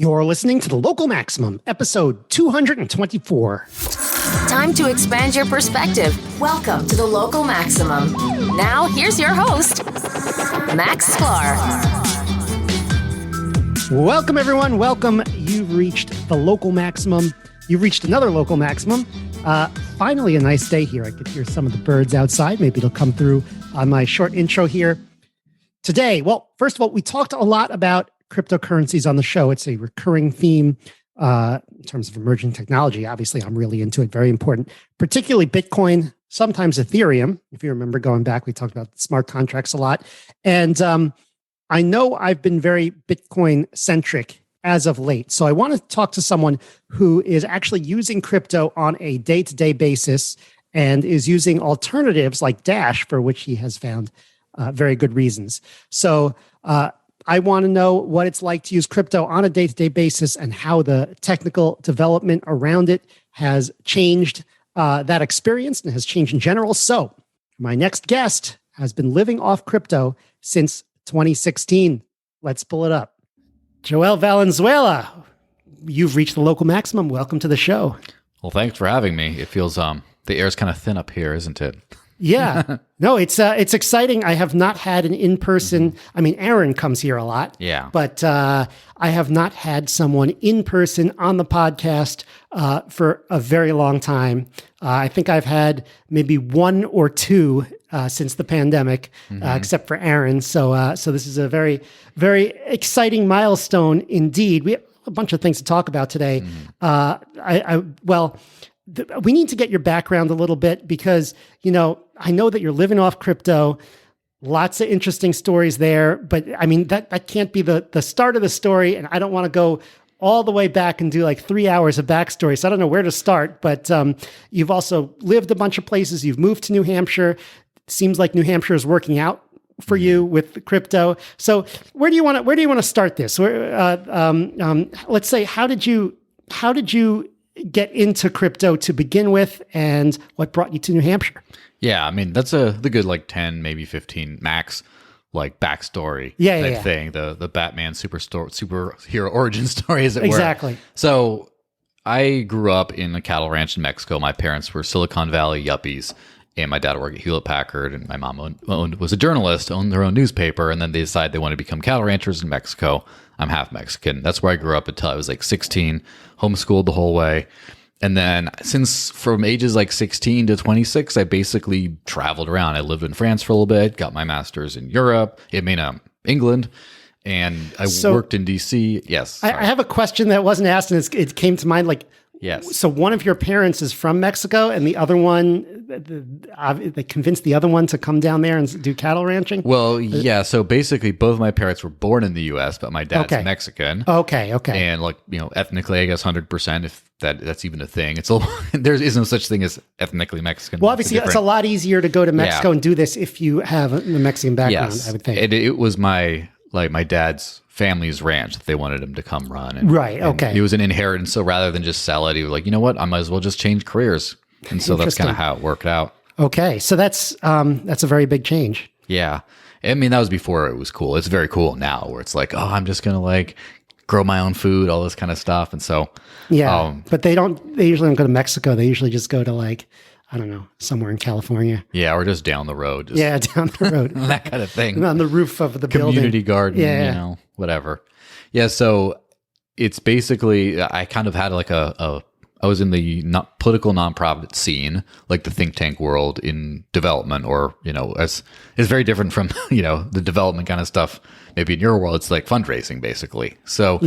You're listening to The Local Maximum, episode 224. Time to expand your perspective. Welcome to The Local Maximum. Now, here's your host, Max Sklar. Welcome, everyone. Welcome. You've reached The Local Maximum. You've reached another Local Maximum. Finally, a nice day here. I could hear some of the birds outside. Maybe it'll come through on my short intro here. Today, well, first of all, we talked a lot about cryptocurrencies on the show. It's a recurring theme in terms of emerging technology. Obviously, I'm really into it. Very important, particularly Bitcoin, sometimes Ethereum. If you remember going back, we talked about smart contracts a lot. And I know I've been very Bitcoin centric as of late. So I want to talk to someone who is actually using crypto on a day-to-day basis and is using alternatives like Dash, for which he has found very good reasons. So I want to know what it's like to use crypto on a day-to-day basis and how the technical development around it has changed that experience and has changed in general. So my next guest has been living off crypto since 2016. Let's pull it up. Joel Valenzuela, you've reached The Local Maximum. Welcome to the show. Well, thanks for having me. It feels the air's kind of thin up here, isn't it? Yeah, no, it's exciting. I have not had an in-person. I mean, Aaron comes here a lot. Yeah, but I have not had someone in person on the podcast for a very long time. I think I've had maybe one or two since the pandemic, except for Aaron. So this is a very, very exciting milestone indeed. We have a bunch of things to talk about today. We need to get your background a little bit because, you know, I know that you're living off crypto, lots of interesting stories there, but I mean, that can't be the start of the story. And I don't want to go all the way back and do like 3 hours of backstory. So I don't know where to start, but you've also lived a bunch of places. You've moved to New Hampshire. Seems like New Hampshire is working out for you with crypto. So where do you want to start this? Let's say, how did you get into crypto to begin with, and what brought you to New Hampshire? Yeah, I mean, that's the good like 10, maybe 15 max like backstory type thing. The Batman superhero origin story, as it were. Exactly. So I grew up in a cattle ranch in Mexico. My parents were Silicon Valley yuppies, and my dad worked at Hewlett Packard, and my mom was a journalist, owned their own newspaper, and then they decided they wanted to become cattle ranchers in Mexico. I'm half Mexican. That's where I grew up until I was like 16, homeschooled the whole way. And then since from ages like 16 to 26, I basically traveled around. I lived in France for a little bit, got my master's in England, and I worked in DC. Yes. I have a question that wasn't asked, and it came to mind. Like, yes. So one of your parents is from Mexico, and the other one, they convinced the other one to come down there and do cattle ranching? Well, yeah. So basically, both of my parents were born in the U.S., but my dad's Mexican. Okay. And like, you know, ethnically, I guess 100%, if that's even a thing. There is no such thing as ethnically Mexican. Well, obviously, it's a lot easier to go to Mexico and do this if you have a Mexican background, yes. I would think. It was my dad's family's ranch that they wanted him to come run. And it was an inheritance. So rather than just sell it, he was like, you know what? I might as well just change careers. And so that's kind of how it worked out. Okay. So that's a very big change. Yeah. I mean, that was before it was cool. It's very cool now where it's like, oh, I'm just going to like grow my own food, all this kind of stuff. And so, but they usually don't go to Mexico. They usually just go to like, I don't know, somewhere in California. Yeah, or just down the road. Down the road. That kind of thing. On the roof of the building. Community garden, you know, whatever. Yeah, so it's basically, I kind of had like I was in the political nonprofit scene, like the think tank world in development, or, you know, it's very different from, you know, the development kind of stuff. Maybe in your world, it's like fundraising, basically. So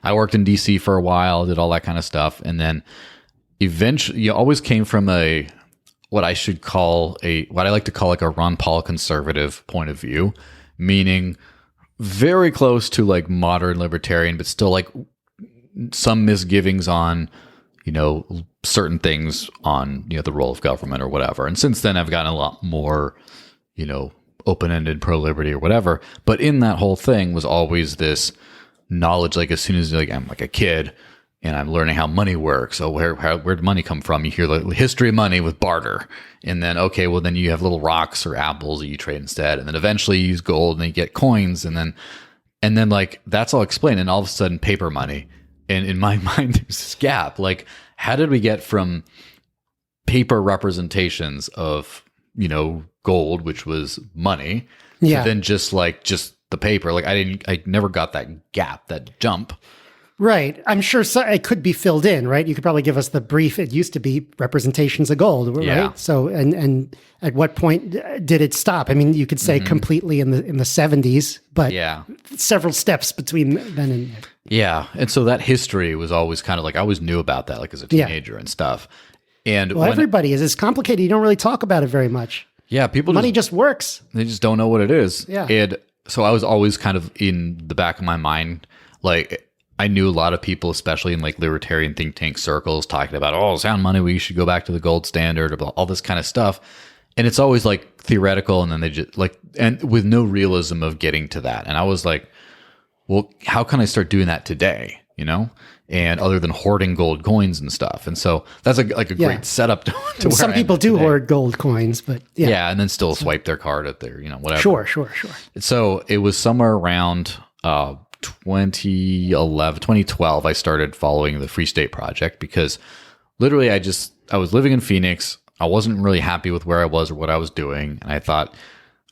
I worked in DC for a while, did all that kind of stuff. And then eventually, you always came from what I like to call like a Ron Paul conservative point of view, meaning very close to like modern libertarian, but still like some misgivings on, you know, certain things on, you know, the role of government or whatever. And since then I've gotten a lot more, you know, open-ended pro-liberty or whatever. But in that whole thing was always this knowledge, like as soon as like I'm like a kid and I'm learning how money works. So where did money come from? You hear the history of money with barter. And then, okay, well then you have little rocks or apples that you trade instead. And then eventually you use gold and you get coins. And then like that's all explained. And all of a sudden paper money And in my mind, there's this gap. Like, how did we get from paper representations of, gold, which was money, to then just the paper? Like, I never got that gap, that jump. Right. I'm sure it could be filled in, right? You could probably give us the brief. It used to be representations of gold, right? Yeah. So, and at what point did it stop? I mean, you could say completely in the 70s, but several steps between then and... Yeah. And so that history was always kind of like, I always knew about that, like as a teenager and stuff. And everybody is. It's complicated. You don't really talk about it very much. Yeah. Money just works. They just don't know what it is. Yeah. And so I was always kind of in the back of my mind, like, I knew a lot of people, especially in like libertarian think tank circles, talking about, sound money, we should go back to the gold standard, or all this kind of stuff. And it's always like theoretical, and then they just and with no realism of getting to that. And I was like, well, how can I start doing that today? And other than hoarding gold coins and stuff. And so that's a great setup to where some people do hoard gold coins, but and then still swipe their card at their, whatever. Sure. So it was somewhere around 2012, I started following the Free State Project, because literally I was living in Phoenix. I wasn't really happy with where I was or what I was doing. And I thought,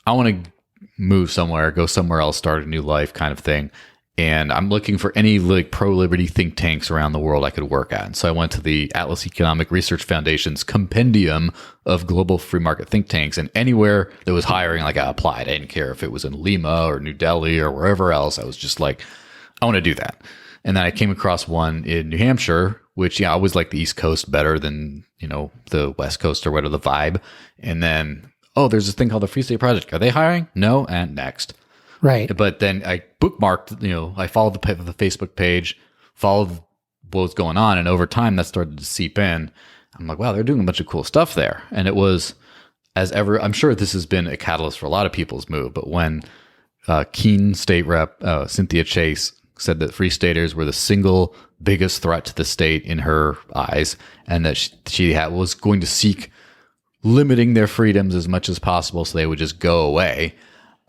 I want to move somewhere, go somewhere else, start a new life kind of thing. And I'm looking for any like pro-liberty think tanks around the world I could work at. And so I went to the Atlas Economic Research Foundation's compendium of global free market think tanks, and anywhere that was hiring, like, I applied. I didn't care if it was in Lima or New Delhi or wherever else. I was just like, I want to do that. And then I came across one in New Hampshire, which, I always like the East Coast better than, the West Coast or whatever, the vibe. And then, there's this thing called the Free State Project. Are they hiring? No. And next. Right. But then I bookmarked, I followed the Facebook page, followed what was going on. And over time that started to seep in. I'm like, wow, they're doing a bunch of cool stuff there. And it was, as ever, I'm sure this has been a catalyst for a lot of people's move. But when Keene State Rep Cynthia Chase said that Free Staters were the single biggest threat to the state in her eyes, and that she was going to seek limiting their freedoms as much as possible so they would just go away,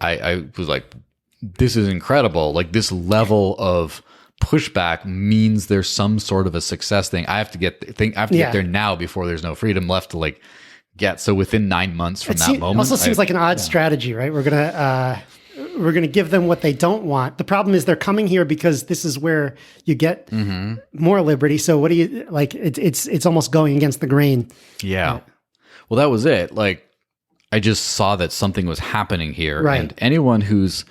I was like, this is incredible. Like, this level of pushback means there's some sort of a success thing. I have to get there now before there's no freedom left to get. So within 9 months from that moment, also seems like an odd strategy, right? We're gonna give them what they don't want. The problem is they're coming here because this is where you get more liberty. So what do you like? It's almost going against the grain. Yeah. Well, that was it. Like, I just saw that something was happening here. Right. And anyone who's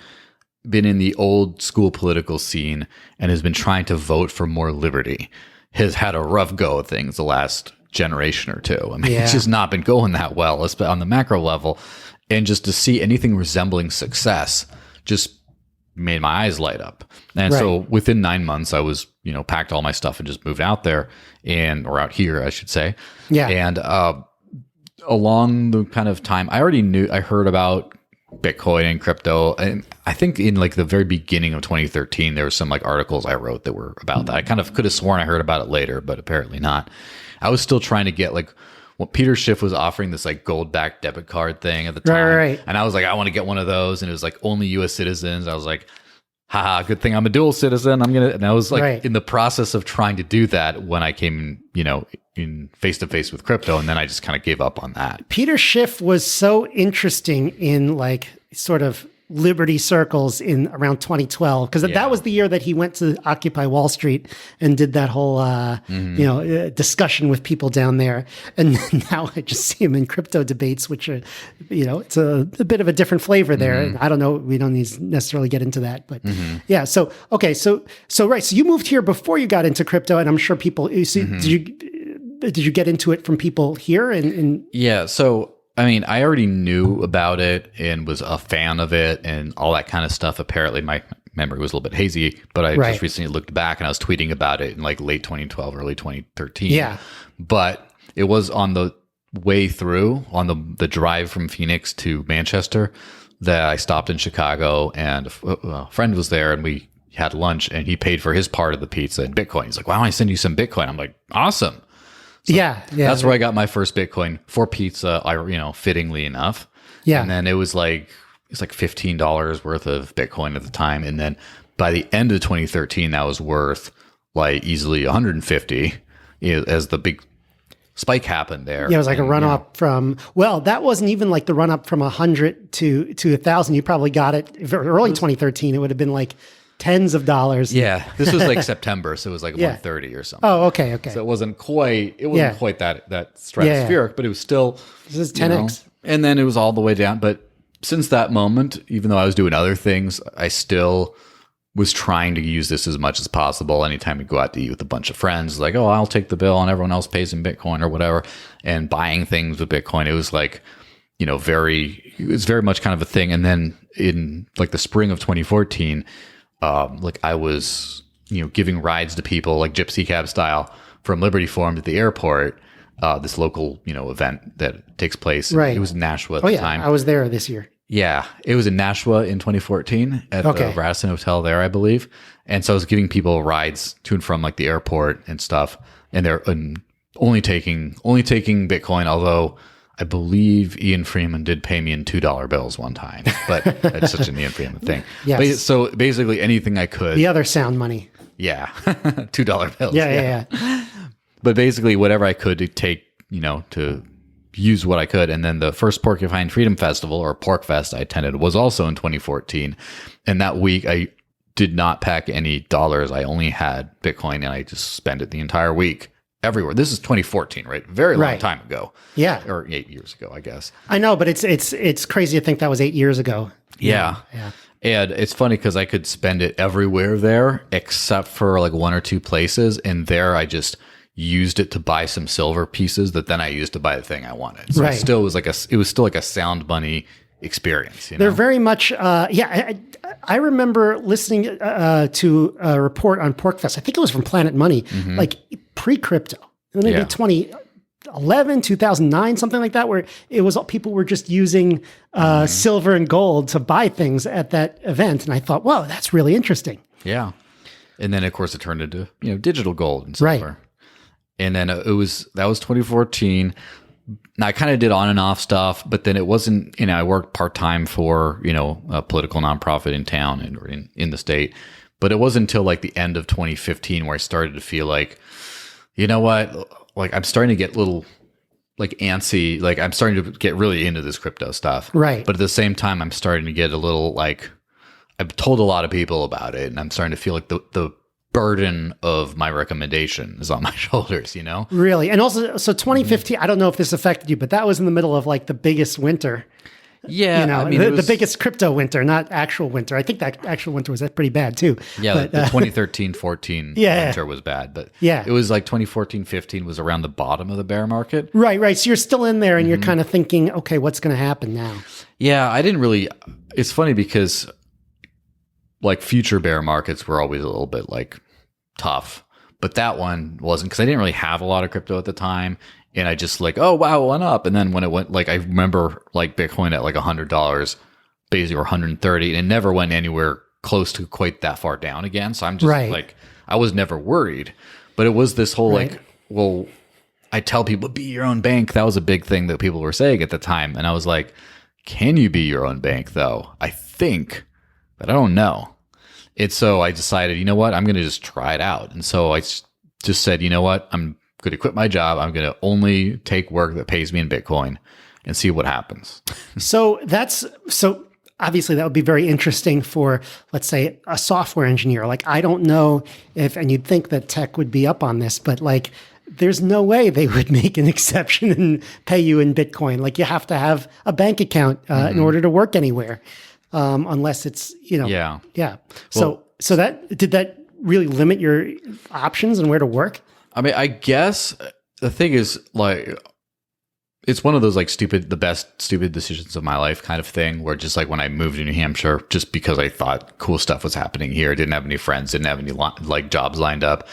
been in the old school political scene and has been trying to vote for more liberty has had a rough go of things the last generation or two. I mean, it's just not been going that well on the macro level. And just to see anything resembling success just made my eyes light up. And so within 9 months, I was, packed all my stuff and just moved out there or out here, I should say. Yeah. And, along the kind of time, I heard about Bitcoin and crypto. And I think in like the very beginning of 2013, there were some like articles I wrote that were about that. I kind of could have sworn I heard about it later, but apparently not. I was still trying to get Peter Schiff was offering this like gold backed debit card thing at the time. Right. And I was like, I want to get one of those. And it was like only US citizens. I was like, haha, good thing I'm a dual citizen. And I was like in the process of trying to do that when I came, in face to face with crypto. And then I just kind of gave up on that. Peter Schiff was so interesting in like sort of liberty circles in around 2012, because that was the year that he went to Occupy Wall Street and did that whole discussion with people down there. And now I just see him in crypto debates, which are it's a bit of a different flavor there. And I don't know, we don't need to necessarily get into that, but so you moved here before you got into crypto, and I'm sure people did you get into it from people here so I mean, I already knew about it and was a fan of it and all that kind of stuff. Apparently, my memory was a little bit hazy, but I just recently looked back and I was tweeting about it in like late 2012, early 2013. Yeah. But it was on the way through, on the drive from Phoenix to Manchester, that I stopped in Chicago, and a friend was there, and we had lunch, and he paid for his part of the pizza in Bitcoin. He's like, why don't I send you some Bitcoin? I'm like, awesome. So that's where I got my first Bitcoin for pizza, fittingly enough. Yeah. And then it was like $15 worth of Bitcoin at the time. And then by the end of 2013, that was worth like easily 150 as the big spike happened there. Yeah, it was like a run up from, well, that wasn't even like the run up from 100 to 1,000. You probably got it early 2013. It would have been like tens of dollars. Yeah, this was like September, so it was like 130 or something. Oh, okay. So it wasn't quite that stratospheric, but it was still, this is 10x. And then it was all the way down. But since that moment, even though I was doing other things, I still was trying to use this as much as possible. Anytime we go out to eat with a bunch of friends, like, oh, I'll take the bill and everyone else pays in Bitcoin or whatever. And buying things with Bitcoin, it was like, it was very much kind of a thing. And then in like the spring of 2014, like I was, giving rides to people like gypsy cab style from Liberty Forum to the airport, this local, event that takes place. Right. It was in Nashua at the time. I was there this year. Yeah, it was in Nashua in 2014 at the Radisson Hotel there, I believe. And so I was giving people rides to and from like the airport and stuff. And they're only taking Bitcoin, although I believe Ian Freeman did pay me in $2 bills one time. But that's such an Ian Freeman thing. Yes. But so basically anything I could. The other sound money. Yeah. $2 bills. Yeah. But basically whatever I could to take, to use what I could. And then the first Porcupine Freedom Festival, or Pork Fest, I attended was also in 2014. And that week I did not pack any dollars. I only had Bitcoin and I just spent it the entire week everywhere. This is 2014, right? Very long time ago. Yeah. Or 8 years ago, I guess. I know, but it's crazy to think that was 8 years ago. Yeah. And it's funny because I could spend it everywhere there except for like one or two places. And there I just used it to buy some silver pieces that then I used to buy the thing I wanted. So it still was like a sound money experience. They're very much, I remember listening to a report on PorcFest. I think it was from Planet Money, like pre-crypto, maybe 2011, 2009, something like that, where it was people were just using silver and gold to buy things at that event. And I thought, whoa, that's really interesting. Yeah. And then of course it turned into, digital gold and silver. Right. And then that was 2014. Now I kind of did on and off stuff, but then it wasn't, I worked part-time for, a political nonprofit in town and in the state. But it wasn't until like the end of 2015 where I started to feel like, you know what, like I'm starting to get a little like antsy, like I'm starting to get really into this crypto stuff. Right. But at the same time, I'm starting to get a little like, I've told a lot of people about it and I'm starting to feel like the burden of my recommendation is on my shoulders, Really? And also, so 2015, I don't know if this affected you, but that was in the middle of like the biggest winter. Yeah. The biggest crypto winter, not actual winter. I think that actual winter was pretty bad too. Yeah. But, the 2013-14 winter was bad, but it was like 2014-15 was around the bottom of the bear market. Right. So you're still in there and you're kind of thinking, okay, what's going to happen now? Yeah. I didn't really, it's funny because like future bear markets were always a little bit like tough, but that one wasn't because I didn't really have a lot of crypto at the time. And I just like, oh, wow, it went up. And then when it went, like, I remember like Bitcoin at like $100, basically, or 130, and it never went anywhere close to quite that far down again. So I'm just like, I was never worried, but it was this whole like, well, I tell people be your own bank. That was a big thing that people were saying at the time. And I was like, can you be your own bank though? I think, but I don't know. And so I decided, you know what, I'm going to just try it out. And so I just said, you know what, I'm going to quit my job. I'm going to only take work that pays me in Bitcoin and see what happens. So obviously that would be very interesting for, let's say, a software engineer. Like, I don't know and you'd think that tech would be up on this, but like, there's no way they would make an exception and pay you in Bitcoin. Like, you have to have a bank account in order to work anywhere. Unless it's, Yeah. So did that really limit your options and where to work? I mean, I guess the thing is like, it's one of those like the best stupid decisions of my life kind of thing where just like when I moved to New Hampshire, just because I thought cool stuff was happening here, didn't have any friends, didn't have any like jobs lined up.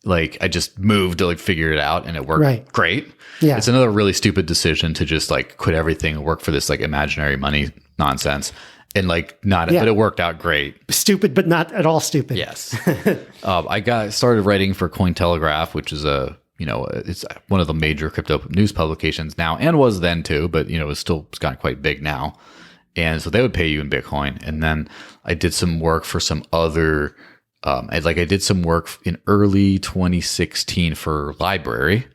Like I just moved to like figure it out and it worked great. Yeah. It's another really stupid decision to just like quit everything and work for this like imaginary money nonsense. And like but it worked out great. Stupid, but not at all stupid. Yes. I started writing for Cointelegraph, which is it's one of the major crypto news publications now, and was then too, but it's gotten quite big now. And so they would pay you in Bitcoin. And then I did some work for some other I did some work in early 2016 for library,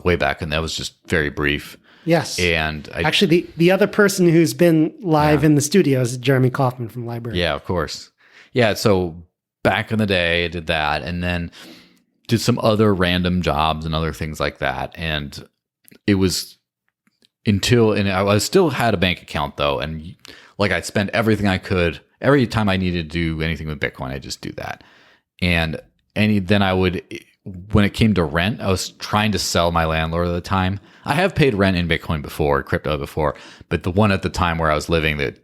way back, and that was just very brief. Yes. And actually, the other person who's been live in the studio is Jeremy Kaufman from library. Yeah, of course. Yeah. So back in the day, I did that, and then did some other random jobs and other things like that. And it was and I still had a bank account though. And like I'd spend everything I could. Every time I needed to do anything with Bitcoin, I just do that. And then I would, when it came to rent, I was trying to sell my landlord at the time. I have paid rent in Bitcoin before, crypto before, but the one at the time where I was living, that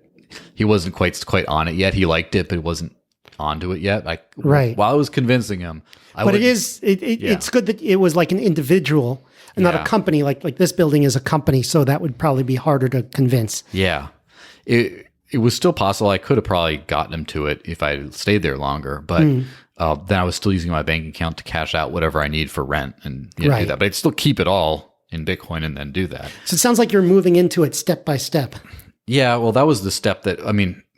he wasn't quite on it yet. He liked it, but he wasn't onto it yet. While I was convincing him, it's good that it was like an individual and not a company. Like this building is a company, so that would probably be harder to convince. Yeah, it was still possible. I could have probably gotten him to it if I stayed there longer, but then I was still using my bank account to cash out whatever I need for rent and do that. But I'd still keep it all in Bitcoin and then do that. So it sounds like you're moving into it step by step. Yeah, well, that was the step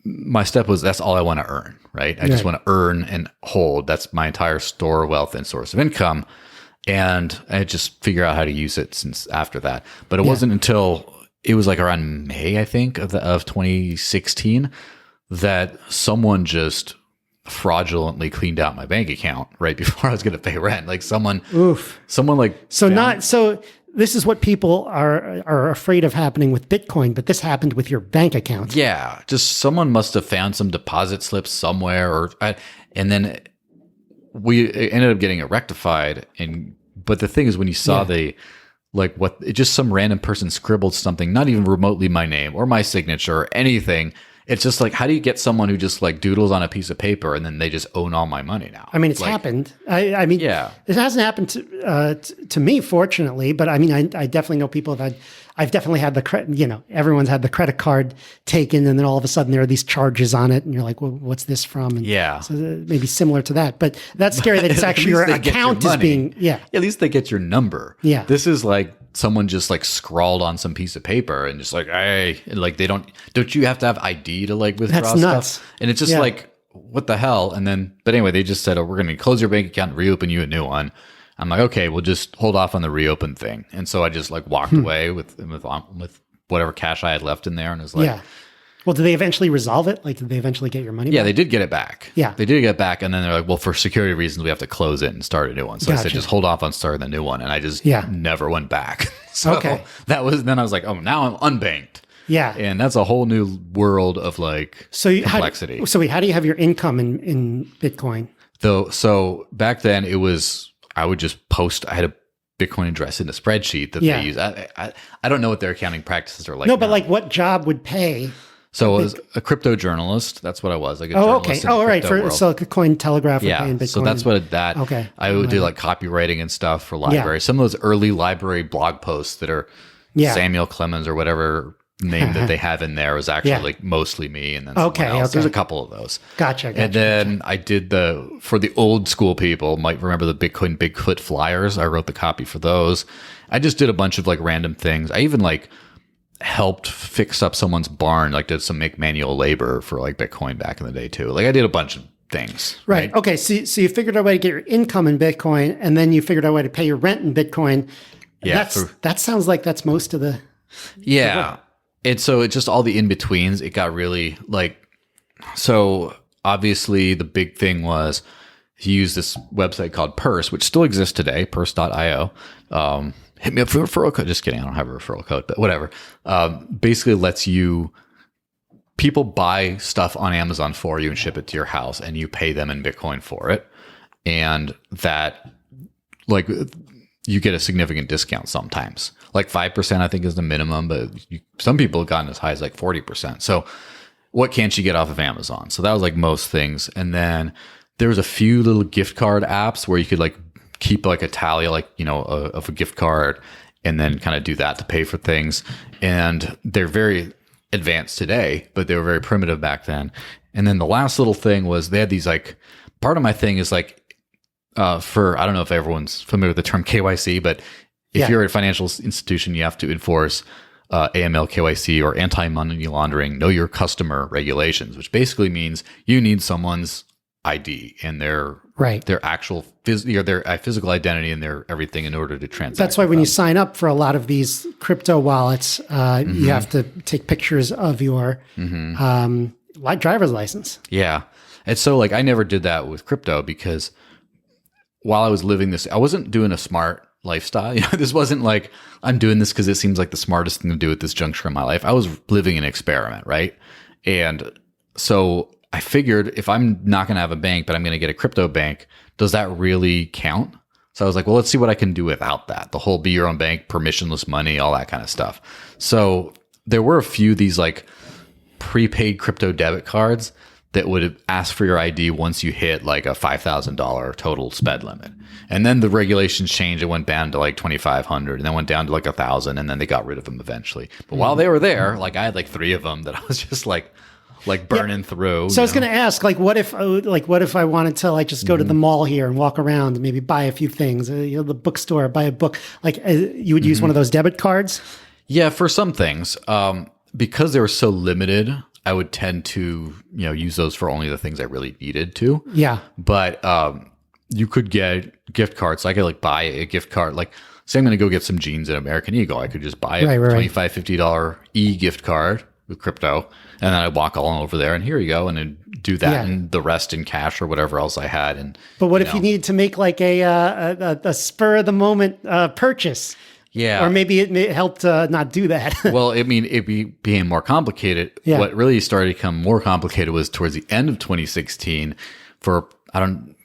my step was that's all I want to earn, right? I just want to earn and hold. That's my entire store of wealth and source of income. And I just figure out how to use it since after that. But it wasn't until it was like around May, I think, of 2016 that someone just fraudulently cleaned out my bank account right before I was going to pay rent. Like someone this is what people are afraid of happening with Bitcoin, but this happened with your bank account. Yeah, just someone must have found some deposit slips somewhere, and then we ended up getting it rectified. But the thing is, when you saw just some random person scribbled something, not even remotely my name or my signature or anything. It's just like, how do you get someone who just like doodles on a piece of paper and then they just own all my money now? I mean, it's happened. I mean, it hasn't happened to me, fortunately, but I mean, I definitely know people I've definitely had everyone's had the credit card taken, and then all of a sudden there are these charges on it, and you're like, well, what's this from? And so maybe similar to that, but that's scary that it's actually your account is being, At least they get your number. Yeah. This is like someone just like scrawled on some piece of paper and just like, hey, like don't you have to have ID to like withdraw that's nuts. stuff? And it's just like, what the hell? And then, but anyway, they just said, we're going to close your bank account and reopen you a new one. I'm like, okay, we'll just hold off on the reopen thing. And so I just like walked away with whatever cash I had left in there, and it was like, Well, did they eventually resolve it? Like, did they eventually get your money back? Yeah, they did get it back. Yeah. They did get it back. And then they're like, well, for security reasons, we have to close it and start a new one. So I said, just hold off on starting the new one. And I just never went back. So then I was like, oh, now I'm unbanked. Yeah. And that's a whole new world of like complexity. How do you have your income in Bitcoin? So back then it was, I would just post, I had a Bitcoin address in a spreadsheet that they use. I don't know what their accounting practices are like. No, but like what job would pay? So I was a crypto journalist. That's what I was. Like a journalist in the right. World. So Cointelegraph would pay in Bitcoin. So that's what that. Okay. I would do like copywriting and stuff for library. Some of those early library blog posts that are Samuel Clemens or whatever name that they have in there was actually like mostly me, and then someone else. There's a couple of those. Gotcha. And then I did for the old school people might remember the Bitcoin Bigfoot flyers. I wrote the copy for those. I just did a bunch of like random things. I even like helped fix up someone's barn, like did some manual labor for like Bitcoin back in the day too. Like I did a bunch of things. Right. Okay. So you figured out a way to get your income in Bitcoin, and then you figured out a way to pay your rent in Bitcoin. Yeah. That sounds like that's most of the. Yeah. And so it just all the in-betweens, it got really like, so obviously the big thing was he used this website called Purse, which still exists today, purse.io. Hit me up for a referral code. Just kidding. I don't have a referral code, but whatever. Basically lets people buy stuff on Amazon for you and ship it to your house, and you pay them in Bitcoin for it. And that like you get a significant discount sometimes. Like 5%, I think, is the minimum, but some people have gotten as high as like 40%. So what can't you get off of Amazon? So that was like most things. And then there was a few little gift card apps where you could like keep like a tally, like, of a gift card, and then kind of do that to pay for things. And they're very advanced today, but they were very primitive back then. And then the last little thing was they had these like, part of my thing is like, I don't know if everyone's familiar with the term KYC, but if you're a financial institution, you have to enforce AML, KYC, or anti-money laundering, know your customer regulations, which basically means you need someone's ID and their Right. their actual their physical identity and their everything in order to transact. That's why when you sign up for a lot of these crypto wallets, you have to take pictures of your driver's license. Yeah. And so like I never did that with crypto because while I was living this, I wasn't doing a smart lifestyle. This wasn't like I'm doing this because it seems like the smartest thing to do at this juncture in my life. I was living an experiment, right? And so I figured if I'm not going to have a bank, but I'm going to get a crypto bank, does that really count? So I was like, well, let's see what I can do without that. The whole be your own bank, permissionless money, all that kind of stuff. So there were a few of these like prepaid crypto debit cards that would ask for your ID once you hit like a $5,000 total spend limit. And then the regulations changed. It went down to like 2,500 and then went down to like 1,000 and then they got rid of them eventually. But while they were there, like I had like 3 of them that I was just like burning through. So I was going to ask, what if I wanted to like just go to the mall here and walk around and maybe buy a few things, the bookstore, buy a book, you would use one of those debit cards? Yeah, for some things, because they were so limited, I would tend to, use those for only the things I really needed to. Yeah. But you could get gift cards. So I could like buy a gift card. Like say I'm going to go get some jeans at American Eagle. I could just buy a $25, $50 e-gift card with crypto. And then I walk all over there and here you go. And then do that and the rest in cash or whatever else I had. And but what if you needed to make like a spur of the moment purchase? Yeah. Or maybe it helped not do that. Well, it became more complicated. Yeah. What really started to become more complicated was towards the end of 2016 for,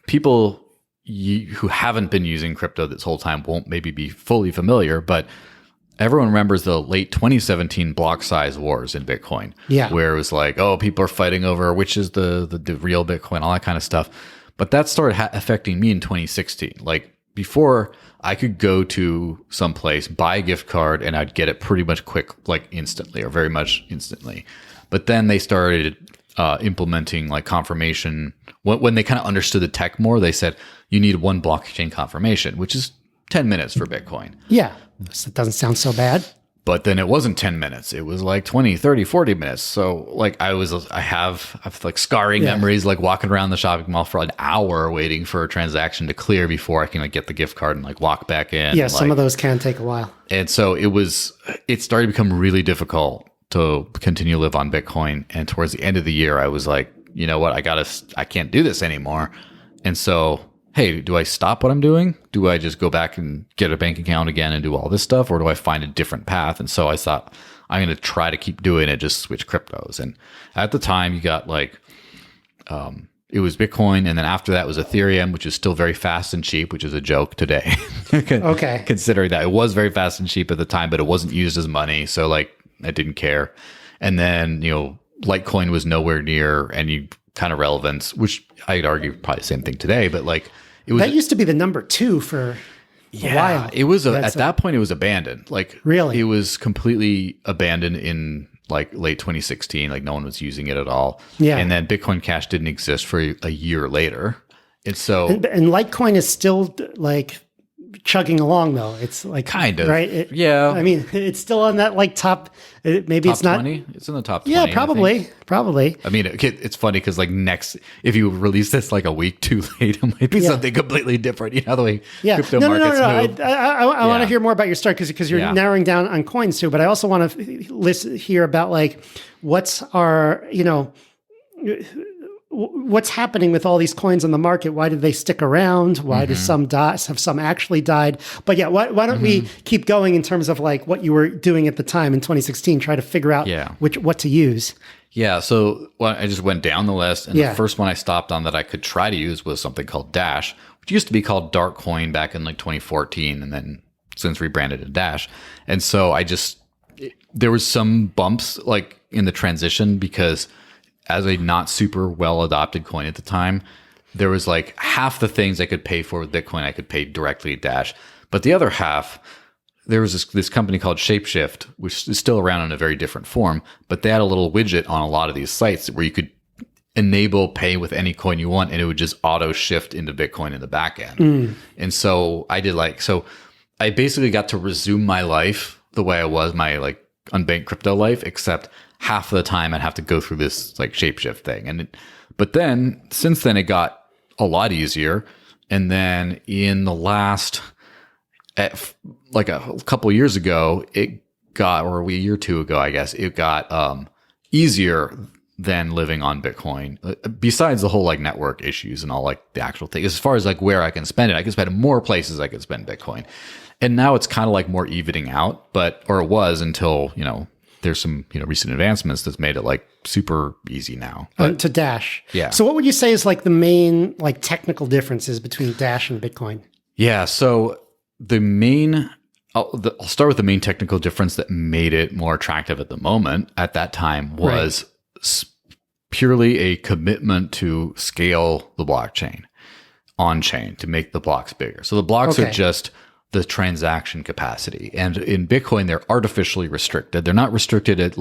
people who haven't been using crypto this whole time won't maybe be fully familiar, but everyone remembers the late 2017 block size wars in Bitcoin. Yeah. Where it was like, oh, people are fighting over which is the real Bitcoin, all that kind of stuff. But that started affecting me in 2016. Like before, I could go to some place, buy a gift card, and I'd get it pretty much quick, like instantly or very much instantly. But then they started implementing like confirmation. When they kind of understood the tech more, they said, you need 1 blockchain confirmation, which is 10 minutes for Bitcoin. Yeah. So it doesn't sound so bad. But then it wasn't 10 minutes. It was like 20, 30, 40 minutes. So like I have like scarring memories, like walking around the shopping mall for an hour waiting for a transaction to clear before I can like get the gift card and like walk back in. Yeah. Some of those can take a while. And so it started to become really difficult to continue to live on Bitcoin. And towards the end of the year, I was like, you know what? I can't do this anymore. And so, hey, do I stop what I'm doing? Do I just go back and get a bank account again and do all this stuff? Or do I find a different path? And so I thought, I'm going to try to keep doing it, just switch cryptos. And at the time you got like, it was Bitcoin. And then after that was Ethereum, which is still very fast and cheap, which is a joke today. Okay. Considering that it was very fast and cheap at the time, but it wasn't used as money. So like I didn't care. And then, Litecoin was nowhere near any kind of relevance, which I'd argue probably the same thing today, but like it was. That used to be the number 2 for a while. It was at that point it was abandoned. Like really, it was completely abandoned in like late 2016. Like no one was using it at all. Yeah, and then Bitcoin Cash didn't exist for a year later, and so and Litecoin is still like chugging along though. It's like kind of right. Yeah, I mean it's still on that like top. Maybe top it's not 20. It's in the top 20. Yeah, probably. I mean, it's funny because like if you release this like a week too late, it might be something completely different. The way crypto markets move. I want to hear more about your start because you're narrowing down on coins too. But I also want to hear about like what's our what's happening with all these coins on the market? Why did they stick around? Why do some die? Have some actually died? But yeah, why don't we keep going in terms of like what you were doing at the time in 2016? Try to figure out what to use. Yeah, so I just went down the list, and the first one I stopped on that I could try to use was something called Dash, which used to be called Dark Coin back in like 2014, and then since rebranded to Dash. And so there was some bumps like in the transition because as a not super well adopted coin at the time, there was like half the things I could pay for with Bitcoin, I could pay directly at Dash. But the other half, there was this company called Shapeshift, which is still around in a very different form, but they had a little widget on a lot of these sites where you could enable pay with any coin you want, and it would just auto shift into Bitcoin in the back end. And so I basically got to resume my life the way I was, my like unbanked crypto life, except half of the time I'd have to go through this like Shapeshift thing. But then since then, it got a lot easier. And then in the last, like a couple of years ago, it got, or a year or two ago, I guess, it got easier than living on Bitcoin. Besides the whole like network issues and all like the actual thing, as far as like where I can spend it, I can spend it more places I can spend Bitcoin. And now it's kind of like more evening out, or it was until, there's some, recent advancements that's made it like super easy now. To Dash. Yeah. So what would you say is like the main like technical differences between Dash and Bitcoin? Yeah. So I'll start with the main technical difference that made it more attractive at the moment at that time was purely a commitment to scale the blockchain on chain to make the blocks bigger. So the blocks are just the transaction capacity. And in Bitcoin, they're artificially restricted. They're not restricted at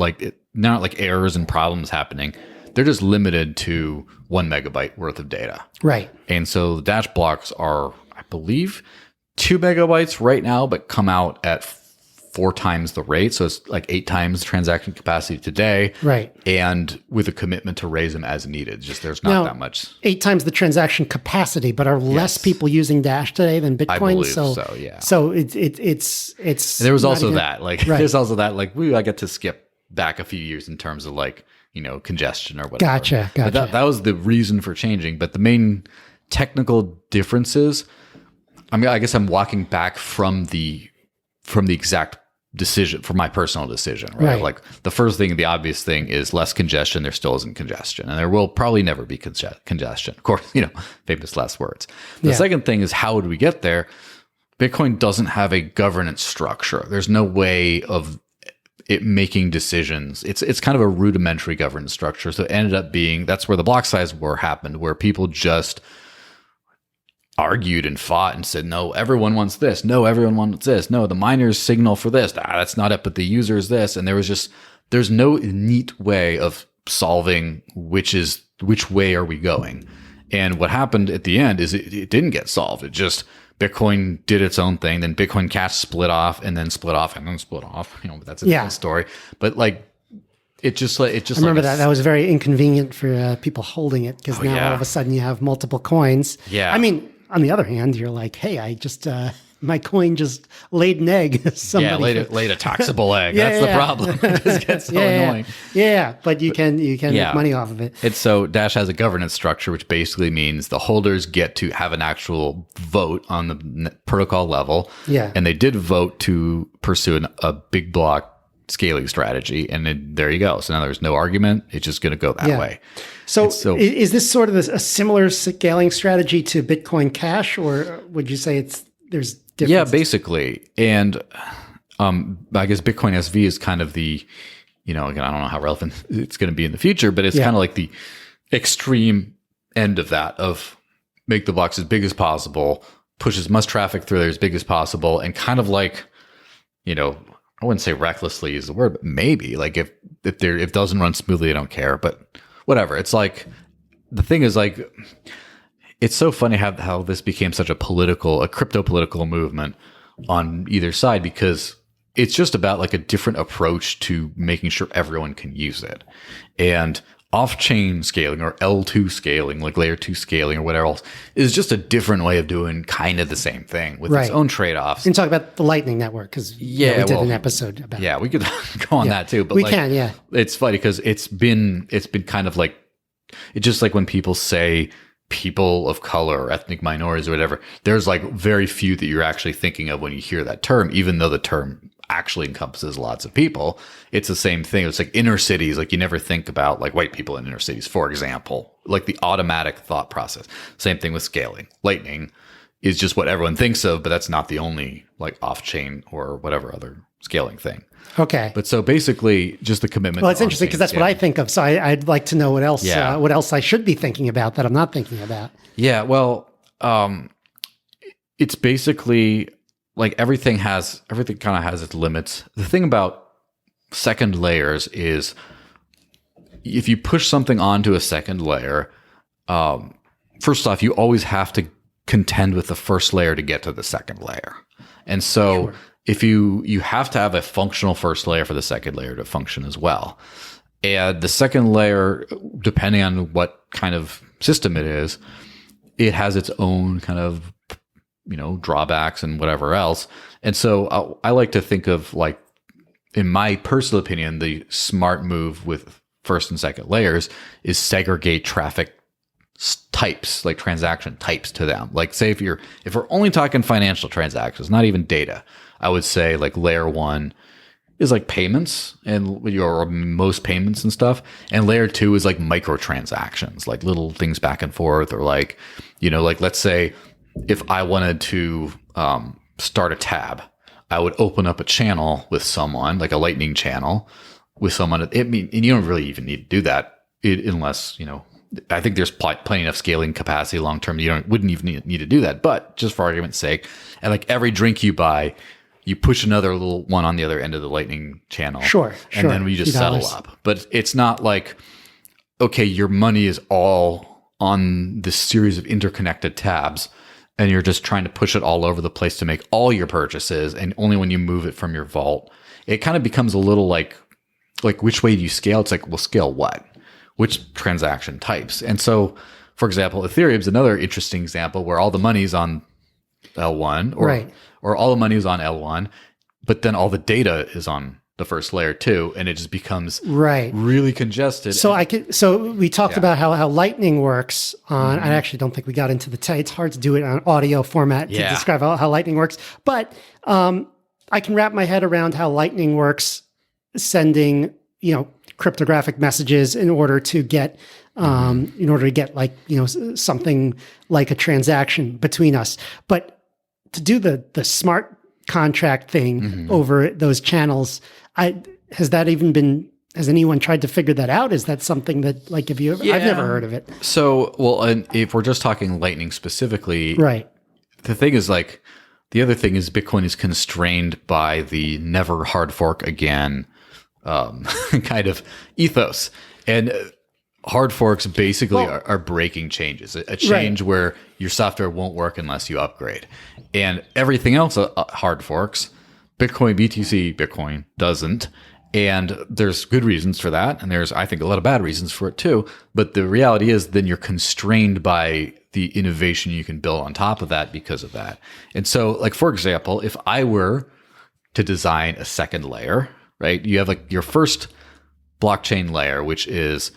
not like errors and problems happening. They're just limited to 1 megabyte worth of data. Right. And so the Dash blocks are, I believe, 2 megabytes right now, but come out at 4 times the rate. So it's like 8 times transaction capacity today. Right. And with a commitment to raise them as needed. Just there's not that much. 8 times the transaction capacity, but are less people using Dash today than Bitcoin? I believe so, yeah. So it's and there was also that. Like there's also that like I get to skip back a few years in terms of like, congestion or whatever. Gotcha. But that was the reason for changing. But the main technical differences, I guess I'm walking back from the exact decision, for my personal decision, right? Like the first thing, the obvious thing is less congestion. There still isn't congestion, and there will probably never be congestion. Of course, famous last words. The second thing is, how do we get there? Bitcoin doesn't have a governance structure. There's no way of it making decisions. It's kind of a rudimentary governance structure. So it ended up being, that's where the block size war happened, where people just argued and fought and said, no, everyone wants this. No, everyone wants this. No, the miners signal for this. That's not it, but the user is this. And there's no neat way of solving which way are we going. And what happened at the end is it didn't get solved. It just, Bitcoin did its own thing. Then Bitcoin Cash split off and then split off and then split off. That's a different story. But like, I remember that was very inconvenient for people holding it because now all of a sudden you have multiple coins. Yeah. I mean, on the other hand, you're like, hey, I just my coin just laid an egg. Laid a taxable egg. That's the problem. It just gets so annoying. Yeah, but you can make money off of it. It's so Dash has a governance structure, which basically means the holders get to have an actual vote on the protocol level. Yeah, and they did vote to pursue a big block scaling strategy, and there you go. So now there's no argument. It's just going to go that way. So is this sort of a similar scaling strategy to Bitcoin Cash, or would you say there's differences? Yeah, basically. And I guess Bitcoin SV is kind of the, again, I don't know how relevant it's going to be in the future, but it's kind of like the extreme end of that, of make the blocks as big as possible, push as much traffic through there as big as possible, and kind of like, I wouldn't say recklessly is the word, but maybe like if it doesn't run smoothly, I don't care. But whatever. It's like, the thing is like, it's so funny how this became such a crypto political movement on either side, because it's just about like a different approach to making sure everyone can use it. And off-chain scaling, or L2 scaling, like layer 2 scaling or whatever else, is just a different way of doing kind of the same thing with its own trade-offs. You can talk about the Lightning Network, because we did an episode about it. Yeah, we could go on that too. But we can, yeah. It's funny because it's been kind of like, it's just like when people say people of color or ethnic minorities or whatever, there's like very few that you're actually thinking of when you hear that term, even though the term actually encompasses lots of people. It's the same thing. It's like inner cities. Like you never think about like white people in inner cities, for example, like the automatic thought process. Same thing with scaling. Lightning is just what everyone thinks of, but that's not the only like off-chain or whatever other scaling thing. Okay. But so basically just the commitment. Well, it's interesting because that's what I think of. So I'd like to know what else I should be thinking about that I'm not thinking about. Yeah. Well, it's basically like everything kind of has its limits. The thing about second layers is if you push something onto a second layer, first off, you always have to contend with the first layer to get to the second layer. And so if you have to have a functional first layer for the second layer to function as well. And the second layer, depending on what kind of system it is, it has its own kind of, drawbacks and whatever else. And so I like to think of, like, in my personal opinion, the smart move with first and second layers is segregate traffic types, like transaction types to them. Like, say if we're only talking financial transactions, not even data, I would say like layer 1 is like payments and your most payments and stuff. And layer 2 is like microtransactions, like little things back and forth, or like, like let's say if I wanted to start a tab, I would open up a channel with someone, like a lightning channel with someone. And you don't really even need to do that unless, I think there's plenty of scaling capacity long term. You wouldn't even need to do that. But just for argument's sake, and like every drink you buy, you push another little one on the other end of the lightning channel. Sure. And then we just settle up. But it's not like, okay, your money is all on this series of interconnected tabs, and you're just trying to push it all over the place to make all your purchases, and only when you move it from your vault, it kind of becomes a little like which way do you scale? It's like, well, scale what? Which transaction types? And so, for example, Ethereum is another interesting example where all the money's on L1, or all the money is on L1, but then all the data is on the first layer too, and it just becomes really congested. So we talked about how Lightning works on. I actually don't think we got into it's hard to do it on audio format to describe how Lightning works, but I can wrap my head around how Lightning works, sending cryptographic messages in order to get like something like a transaction between us. But to do the smart contract thing over those channels, has anyone tried to figure that out? Is that something that, like, I've never heard of it. So, well, and if we're just talking Lightning specifically, right. The thing is, like, the other thing is Bitcoin is constrained by the never hard fork again kind of ethos. And hard forks basically are breaking changes, a change where your software won't work unless you upgrade. And everything else, hard forks, Bitcoin, BTC, Bitcoin doesn't. And there's good reasons for that. And there's, I think, a lot of bad reasons for it too. But the reality is then you're constrained by the innovation you can build on top of that because of that. And so, like, for example, if I were to design a second layer, right, you have like your first blockchain layer, which is,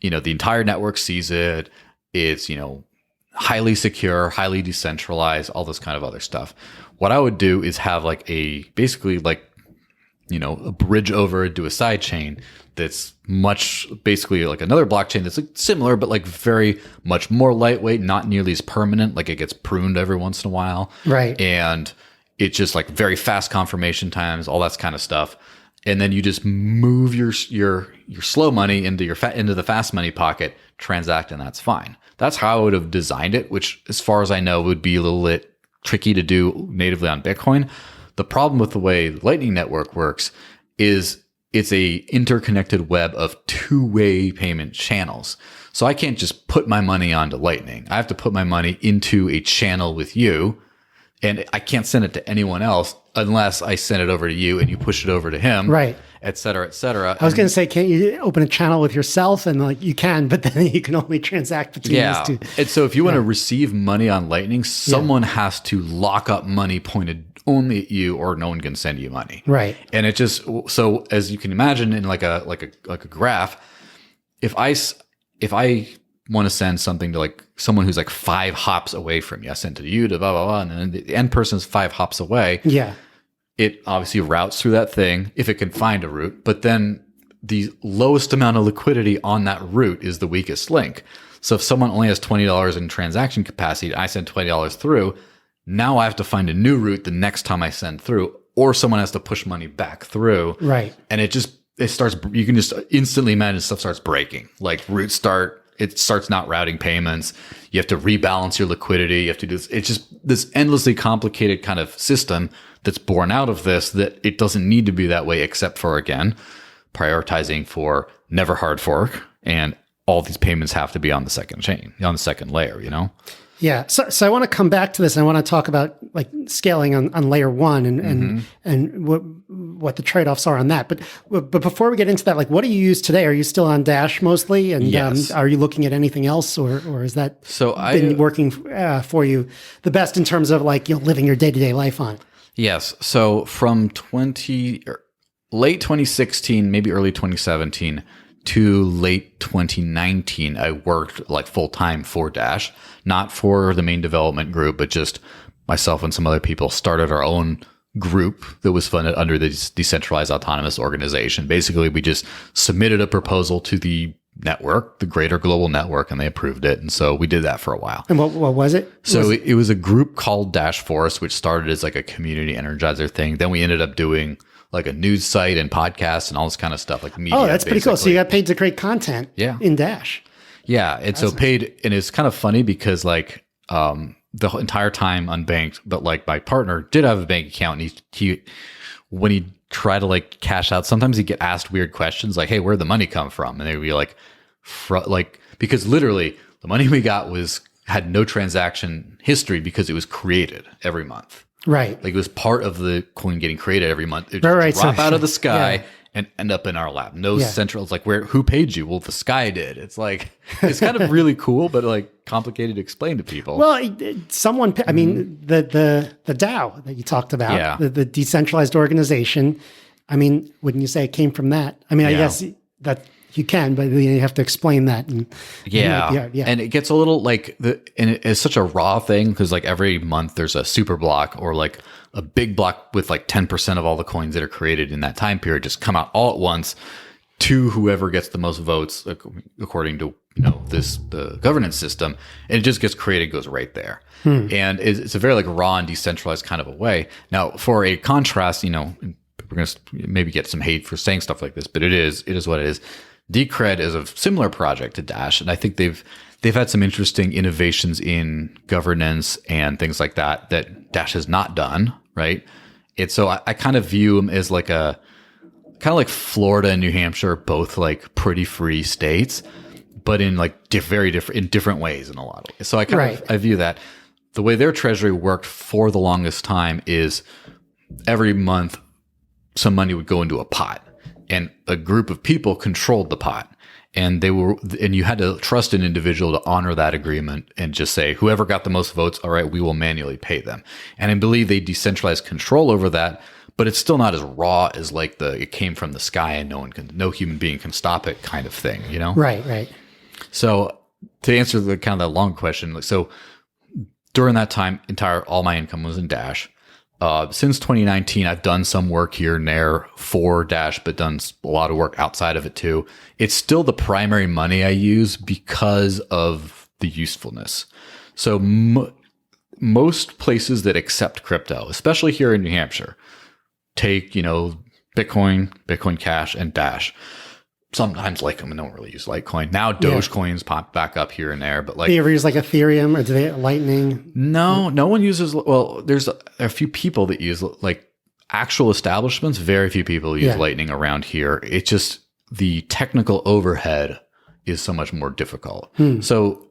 the entire network sees it. It's, highly secure, highly decentralized, all this kind of other stuff. What I would do is have like a bridge over into a side chain that's much basically like another blockchain that's like similar, but like very much more lightweight, not nearly as permanent. Like it gets pruned every once in a while. Right. And it's just like very fast confirmation times, all that kind of stuff. And then you just move your slow money into into the fast money pocket, transact, and that's fine. That's how I would have designed it, which, as far as I know, would be a little bit tricky to do natively on Bitcoin. The problem with the way the Lightning Network works is it's a interconnected web of two-way payment channels. So I can't just put my money onto Lightning. I have to put my money into a channel with you, and I can't send it to anyone else unless I send it over to you and you push it over to him, right? Et cetera, et cetera. I was going to say, can't you open a channel with yourself? And like you can, but then you can only transact between these two. And so if you want to receive money on Lightning, someone has to lock up money pointed only at you, or no one can send you money. Right. And it just, so as you can imagine in like a graph, if I want to send something to like someone who's like 5 hops away from you, I send it to you to blah, blah, blah, and then the end person's 5 hops away. Yeah. It obviously routes through that thing if it can find a route, but then the lowest amount of liquidity on that route is the weakest link. So if someone only has $20 in transaction capacity, I send $20 through, now I have to find a new route the next time I send through, or someone has to push money back through. Right. And it starts, you can just instantly imagine stuff starts breaking. Like it starts not routing payments. You have to rebalance your liquidity. You have to do this. It's just this endlessly complicated kind of system that's born out of this, that it doesn't need to be that way, except for, again, prioritizing for never hard fork, and all these payments have to be on the second chain, on the second layer, Yeah. So I want to come back to this. And I want to talk about like scaling on layer one and what the trade-offs are on that. But before we get into that, like what do you use today? Are you still on Dash mostly? And Yes. are you looking at anything else or is that been working for you the best in terms of like, living your day-to-day life on? Yes. So from late 2016, maybe early 2017 to late 2019, I worked like full time for Dash, not for the main development group, but just myself and some other people started our own group that was funded under the Decentralized Autonomous Organization. Basically, we just submitted a proposal to the network, the greater global network, and they approved it. And so we did that for a while. And what was it? So it was a group called Dash Force, which started as like a community energizer thing. Then we ended up doing like a news site and podcasts and all this kind of stuff, like media. Oh, that's pretty cool. So you got paid to create content in Dash. Yeah. And so paid, and it's kind of funny because like the entire time unbanked, but like my partner did have a bank account, and he when he try to like cash out, sometimes he'd get asked weird questions like, hey, where'd the money come from? And they would be like, because literally the money we got had no transaction history because it was created every month. Right. Like it was part of the coin getting created every month. It would drop out of the sky and end up in our lap. No central. It's like, who paid you? Well, the sky did. It's like, it's kind of really cool, but like complicated to explain to people. Well, someone, I mean, the DAO that you talked about, the decentralized organization. I mean, wouldn't you say it came from that? I mean, I guess that you can, but you have to explain that. And it gets a little like and it's such a raw thing because like every month there's a super block or like a big block with like 10% of all the coins that are created in that time period just come out all at once to whoever gets the most votes according to the governance system, and it just gets created, goes right there. And it's a very like raw and decentralized kind of a way. Now, for a contrast, we're going to maybe get some hate for saying stuff like this, but it is what it is. Decred is a similar project to Dash, and I think they've had some interesting innovations in governance and things like that Dash has not done, right? And so I kind of view them as like kind of like Florida and New Hampshire, both like pretty free states, but in like very different in different ways in a lot of ways. So I view that the way their treasury worked for the longest time is every month some money would go into a pot. And a group of people controlled the pot, and you had to trust an individual to honor that agreement and just say, whoever got the most votes, all right, we will manually pay them. And I believe they decentralized control over that, but it's still not as raw as like it came from the sky and no human being can stop it kind of thing, Right. So to answer the kind of that long question, so during that time, all my income was in Dash. Since 2019, I've done some work here and there for Dash, but done a lot of work outside of it too. It's still the primary money I use because of the usefulness. So most places that accept crypto, especially here in New Hampshire, take, Bitcoin Cash, and Dash. Sometimes Litecoin, I don't really use Litecoin. Now Dogecoins pop back up here and there, but like, do you ever use like Ethereum or do they Lightning? No one uses. Well, there's a few people that use like actual establishments. Very few people use Lightning around here. It's just the technical overhead is so much more difficult. So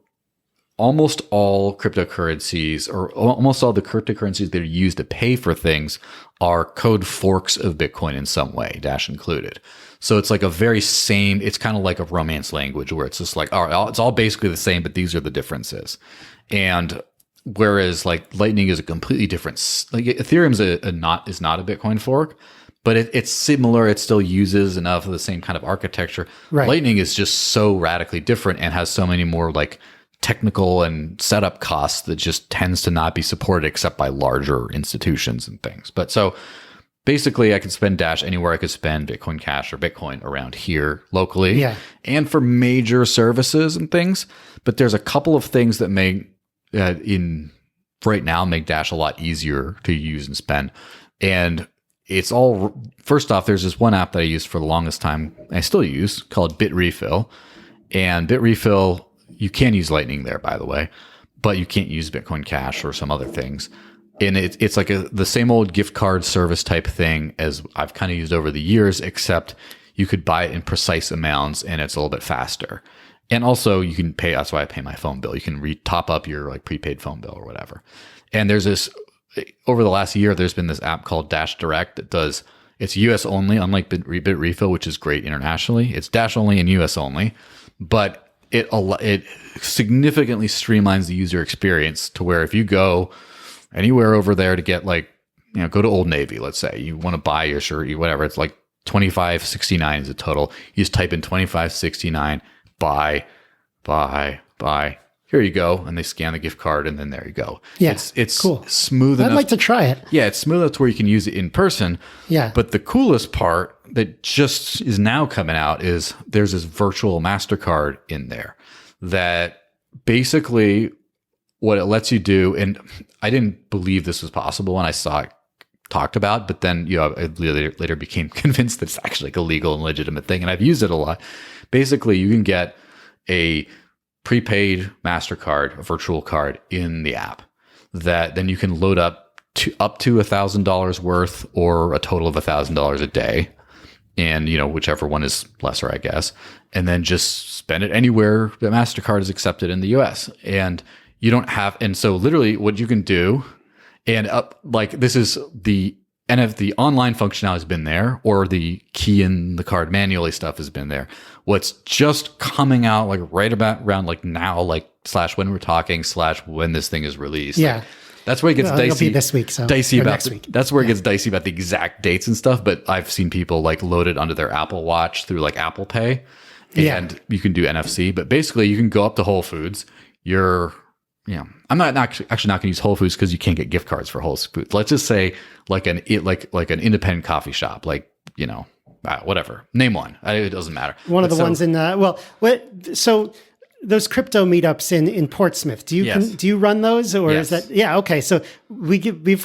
almost all cryptocurrencies, or almost all the cryptocurrencies that are used to pay for things, are code forks of Bitcoin in some way, Dash included. So it's like it's kind of like a Romance language where it's just like, all right, it's all basically the same, but these are the differences. And whereas like Lightning is a completely different, like Ethereum's is not a Bitcoin fork, but it's similar. It still uses enough of the same kind of architecture. Right. Lightning is just so radically different and has so many more like technical and setup costs that just tends to not be supported except by larger institutions and things. But so basically I could spend Dash anywhere I could spend Bitcoin Cash or Bitcoin around here locally and for major services and things. But there's a couple of things that make right now make Dash a lot easier to use and spend. And it's all, first off, there's this one app that I used for the longest time, I still use, called BitRefill. And BitRefill, you can use Lightning there, by the way, but you can't use Bitcoin Cash or some other things. And it's like the same old gift card service type thing as I've kind of used over the years, except you could buy it in precise amounts and it's a little bit faster. And also you can pay, that's why I pay my phone bill. You can top up your like prepaid phone bill or whatever. And there's this, over the last year, there's been this app called Dash Direct that does, it's US only, unlike Bit Refill, which is great internationally. It's Dash only and US only, but it significantly streamlines the user experience to where if you go anywhere over there to get like, go to Old Navy, let's say you want to buy your shirt, whatever, it's like $25.69 is the total. You just type in $25.69, buy. Here you go, and they scan the gift card, and then there you go. Yeah, it's cool. Smooth enough. I'd like to try it. Yeah, it's smooth enough to where you can use it in person. Yeah. But the coolest part that just is now coming out is there's this virtual MasterCard in there that basically what it lets you do, and I didn't believe this was possible when I saw it talked about, but then I later became convinced that it's actually like a legal and legitimate thing, and I've used it a lot. Basically, you can get a prepaid MasterCard, a virtual card in the app that then you can load up to $1,000 worth or a total of $1,000 a day. And, whichever one is lesser, I guess. And then just spend it anywhere that MasterCard is accepted in the US. And you don't have, and so literally what you can do, and this is the online functionality has been there, or the key in the card manually stuff has been there. What's just coming out like right about around like now, like / when we're talking / when this thing is released. Yeah. Like, that's where it gets dicey. It'll be this week, so dicey about next week. That's where it gets dicey about the exact dates and stuff. But I've seen people like load it onto their Apple Watch through like Apple Pay, and you can do NFC. But basically, you can go up to Whole Foods. I'm not actually not going to use Whole Foods because you can't get gift cards for Whole Foods. Let's just say like an independent coffee shop, like whatever. Name one. It doesn't matter. One of the ones in so those crypto meetups in Portsmouth. Do you run those, or is that okay? So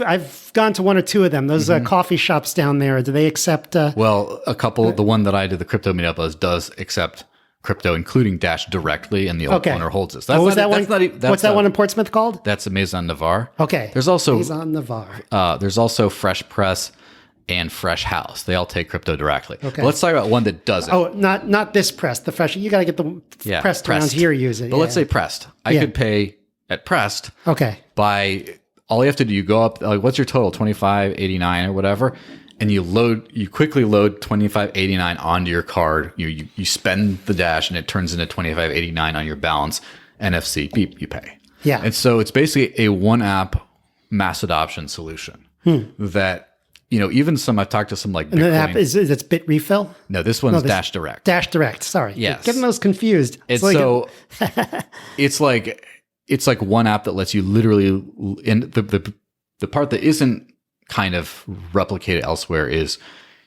I've gone to one or two of them. Those coffee shops down there. Do they accept? Well, a couple. The one that I did the crypto meetup does accept crypto, including Dash directly, and the owner holds this. What's that one in Portsmouth called? That's Maison Navarre. Okay. There's also Maison Navarre. There's also Fresh Press and Fresh House. They all take crypto directly. Okay. But let's talk about one that doesn't. Oh, not this Press. The Fresh. You got to get the Pressed around here. Use it. But let's say Pressed. I could pay at Pressed. Okay. By all you have to do, you go up. Like, what's your total? $25.89 or whatever. And you quickly load $25.89 onto your card. You spend the Dash, and it turns into $25.89 on your balance. NFC, beep, you pay. Yeah. And so it's basically a one app mass adoption solution that even I've talked to some like Bitcoin. And the app it's Bit Refill. No, this one's Dash Direct. Dash Direct. Sorry. Yes. Getting those confused. It's like one app that lets you literally, and the part that isn't kind of replicated elsewhere is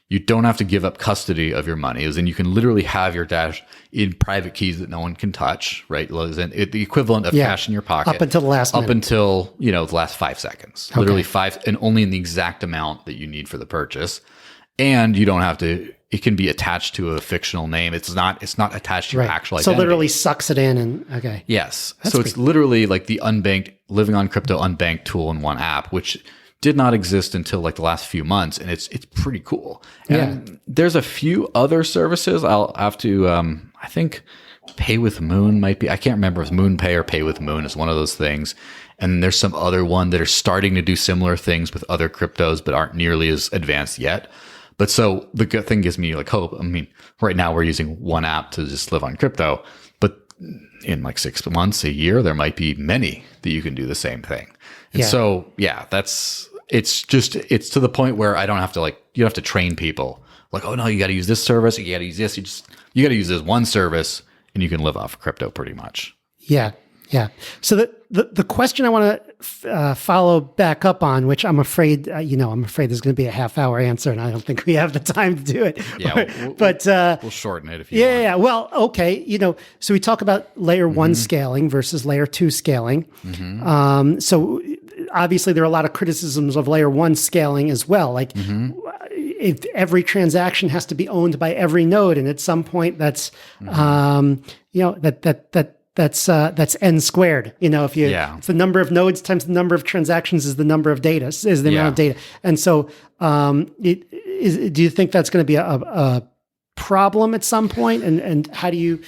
you don't have to give up custody of your money, and you can literally have your Dash in private keys that no one can touch, right? The equivalent of cash in your pocket. Up until the last minute. Up until, the last 5 seconds. Okay. Literally 5, and only in the exact amount that you need for the purchase. And you don't have to, it can be attached to a fictional name. It's not attached to your actual identity. So literally sucks it in and, okay. Yes. So it's literally like the unbanked, living on crypto unbanked tool in one app, which did not exist until like the last few months, and it's pretty cool. And there's a few other services. I'll have to I think Pay with Moon might be. I can't remember if Moon Pay or Pay with Moon is one of those things. And there's some other one that are starting to do similar things with other cryptos, but aren't nearly as advanced yet. But so the good thing gives me like hope. I mean, right now we're using one app to just live on crypto, but in like 6 months, a year, there might be many that you can do the same thing. And so, it's to the point where I don't have to you don't have to train people like, oh no, you got to use this service. You got to use this. You got to use this one service, and you can live off crypto pretty much. Yeah. Yeah. So the question I want to follow back up on, which I'm afraid, I'm afraid there's going to be a half-hour answer, and I don't think we have the time to do it. Yeah, but we'll shorten it if you want. Yeah. Well, okay. So we talk about layer 1 scaling versus layer 2 scaling. So obviously there are a lot of criticisms of layer 1 scaling as well. Like if every transaction has to be owned by every node, and at some point that's that's n squared. If it's the number of nodes times the number of transactions is the number of data, is the amount of data. And so do you think that's going to be a problem at some point? And how do you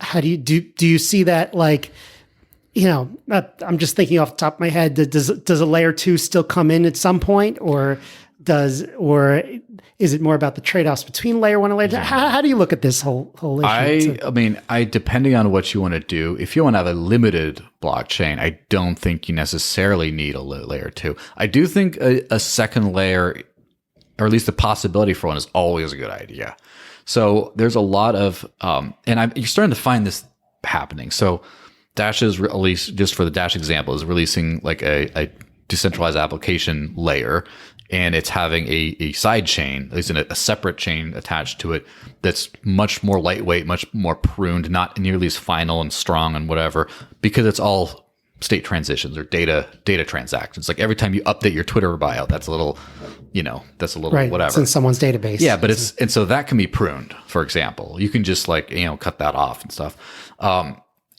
how do you see that, like, I'm just thinking off the top of my head, does a layer 2 still come in at some point, or is it more about the trade-offs between layer 1 and layer 2? How do you look at this whole issue? I mean, depending on what you want to do, if you want to have a limited blockchain, I don't think you necessarily need a layer 2. I do think a second layer, or at least the possibility for one, is always a good idea. So there's a lot of, you're starting to find this happening. So Dash is released, just for the Dash example, is releasing like a decentralized application layer, and it's having a side chain, at least in a separate chain attached to it, that's much more lightweight, much more pruned, not nearly as final and strong and whatever, because it's all state transitions or data transactions. Like every time you update your Twitter bio, that's a little, right, whatever. It's in someone's database. Yeah, but and so that can be pruned, for example. You can just cut that off and stuff.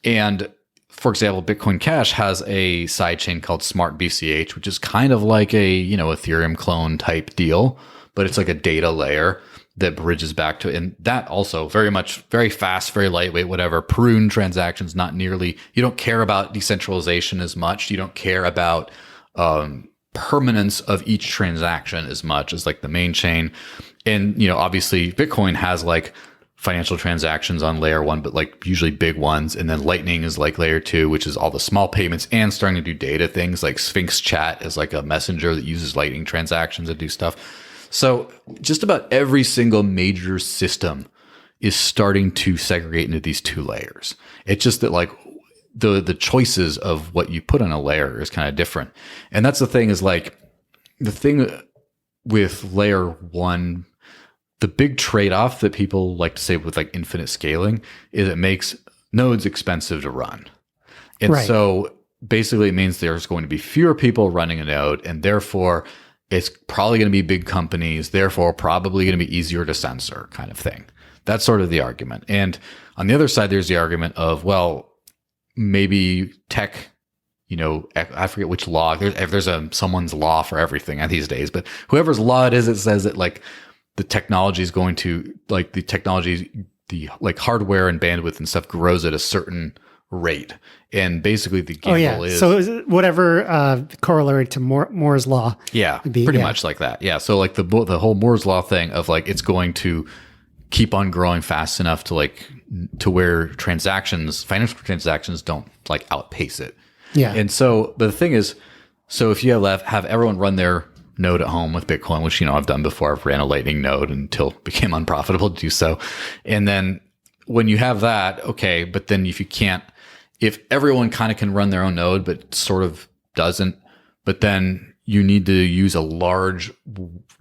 And for example, Bitcoin Cash has a sidechain called Smart BCH, which is kind of like a, Ethereum clone type deal, but it's like a data layer that bridges back to it. And that also very fast, very lightweight, whatever, prune transactions, not nearly, you don't care about decentralization as much. You don't care about permanence of each transaction as much as like the main chain. And, obviously Bitcoin has like financial transactions on layer 1, but like usually big ones. And then Lightning is like layer 2, which is all the small payments and starting to do data things. Like Sphinx Chat is like a messenger that uses Lightning transactions to do stuff. So just about every single major system is starting to segregate into these 2 layers. It's just that like the choices of what you put on a layer is kind of different. And that's the thing, is like the thing with layer 1, the big trade-off that people like to say with like infinite scaling is it makes nodes expensive to run. And right. So basically it means there's going to be fewer people running a node, and therefore it's probably going to be big companies, therefore probably going to be easier to censor, kind of thing. That's sort of the argument. And on the other side, there's the argument of, well, maybe tech, I forget which law. There's someone's law for everything these days, but whoever's law it is, it says that like the technology is going to, like the like hardware and bandwidth and stuff grows at a certain rate. And basically the gamble is... So is it whatever corollary to Moore's law. Yeah, pretty much like that. Yeah, so like the whole Moore's law thing of like it's going to keep on growing fast enough to where financial transactions don't like outpace it. Yeah. And so, but the thing is, so if you have everyone run their node at home with Bitcoin, which, I've done before. I've ran a Lightning node until it became unprofitable to do so. And then when you have that, okay, but then if everyone kind of can run their own node, but sort of doesn't, but then you need to use a large,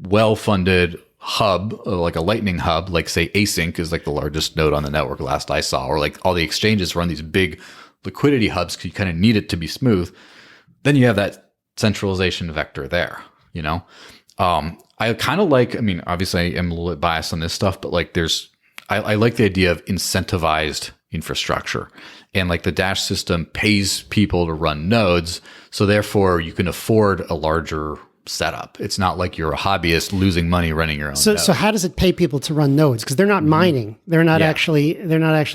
well-funded hub, like a Lightning hub, like say Async is like the largest node on the network last I saw, or like all the exchanges run these big liquidity hubs because you kind of need it to be smooth. Then you have that centralization vector there. I kind of like, obviously I am a little bit biased on this stuff, but like I like the idea of incentivized infrastructure, and like the Dash system pays people to run nodes. So therefore you can afford a larger setup. It's not like you're a hobbyist losing money running your own node. So how does it pay people to run nodes? Because they're not mining. They're not actually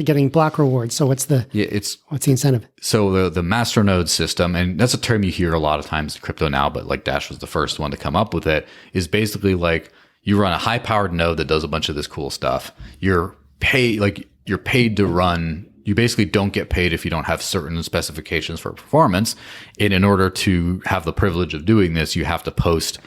getting block rewards. So what's the incentive? So the master node system, and that's a term you hear a lot of times in crypto now, but like Dash was the first one to come up with it, is basically like you run a high powered node that does a bunch of this cool stuff. You're paid to run. You basically don't get paid if you don't have certain specifications for performance. And in order to have the privilege of doing this, you have to post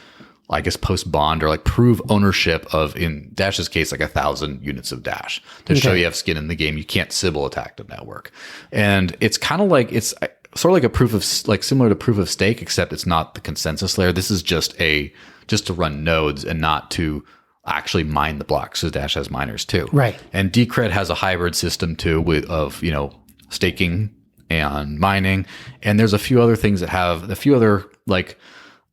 bond or like prove ownership of, in Dash's case, like 1,000 units of Dash to show you have skin in the game. You can't Sybil attack the network. And it's kind of like, it's sort of like a proof of, like similar to proof of stake, except it's not the consensus layer. This is just to run nodes and not to actually mine the blocks. So Dash has miners too. Right. And Decred has a hybrid system too of staking and mining. And there's a few other things that have a few other like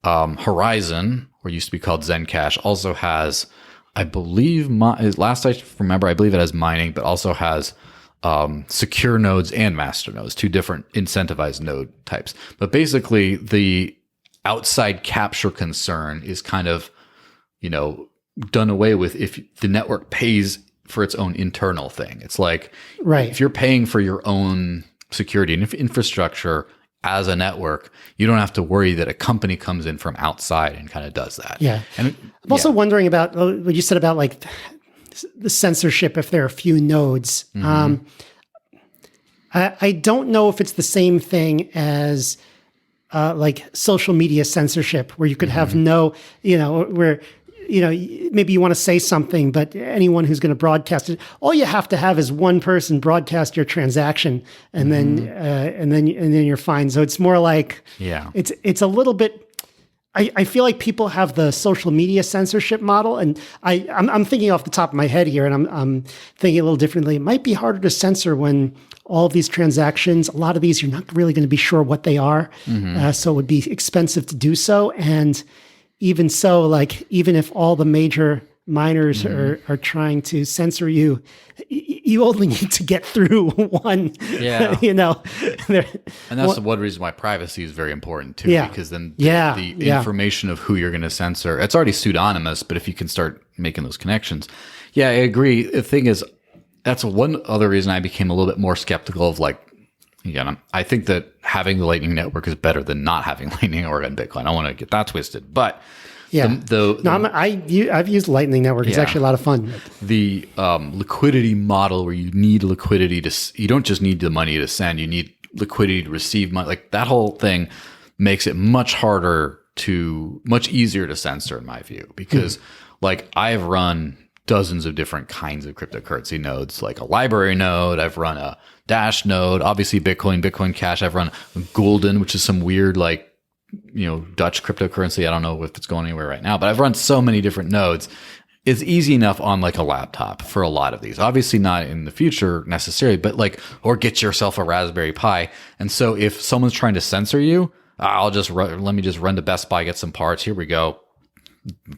Horizon, or used to be called Zencash, also has, I believe, last I remember, I believe it has mining, but also has secure nodes and master nodes, 2 different incentivized node types. But basically the outside capture concern is kind of, done away with if the network pays for its own internal thing. It's like, Right. if you're paying for your own security and infrastructure as a network, you don't have to worry that a company comes in from outside and kind of does that. Yeah. And I'm also wondering about what you said about like the censorship if there are a few nodes. I don't know if it's the same thing as like social media censorship, where you could have no, where, maybe you want to say something, but anyone who's going to broadcast it, all you have to have is one person broadcast your transaction, and then you're fine. So it's more like, it's a little bit. I feel like people have the social media censorship model, and I'm thinking off the top of my head here, and I'm thinking a little differently. It might be harder to censor when all of these transactions, a lot of these, you're not really going to be sure what they are. So it would be expensive to do so. And even so, like, even if all the major miners are trying to censor you, you only need to get through one, and that's one reason why privacy is very important too, because then the information of who you're going to censor, it's already pseudonymous, but if you can start making those connections. Yeah, I agree. The thing is, that's one other reason I became a little bit more skeptical of, like, again, I think that having the Lightning Network is better than not having Lightning Network on Bitcoin. I don't want to get that twisted, but I've used Lightning Network. It's actually a lot of fun. The liquidity model, where you need liquidity you don't just need the money to send, you need liquidity to receive money. Like, that whole thing makes it much easier to censor, in my view, because like, I've run dozens of different kinds of cryptocurrency nodes, like a library node. I've run a Dash node, obviously Bitcoin Cash. I've run Gulden, which is some weird, like, Dutch cryptocurrency. I don't know if it's going anywhere right now, but I've run so many different nodes. It's easy enough on like a laptop for a lot of these. Obviously not in the future necessarily, but like, or get yourself a Raspberry Pi. And so if someone's trying to censor you, let me just run to Best Buy, get some parts. Here we go.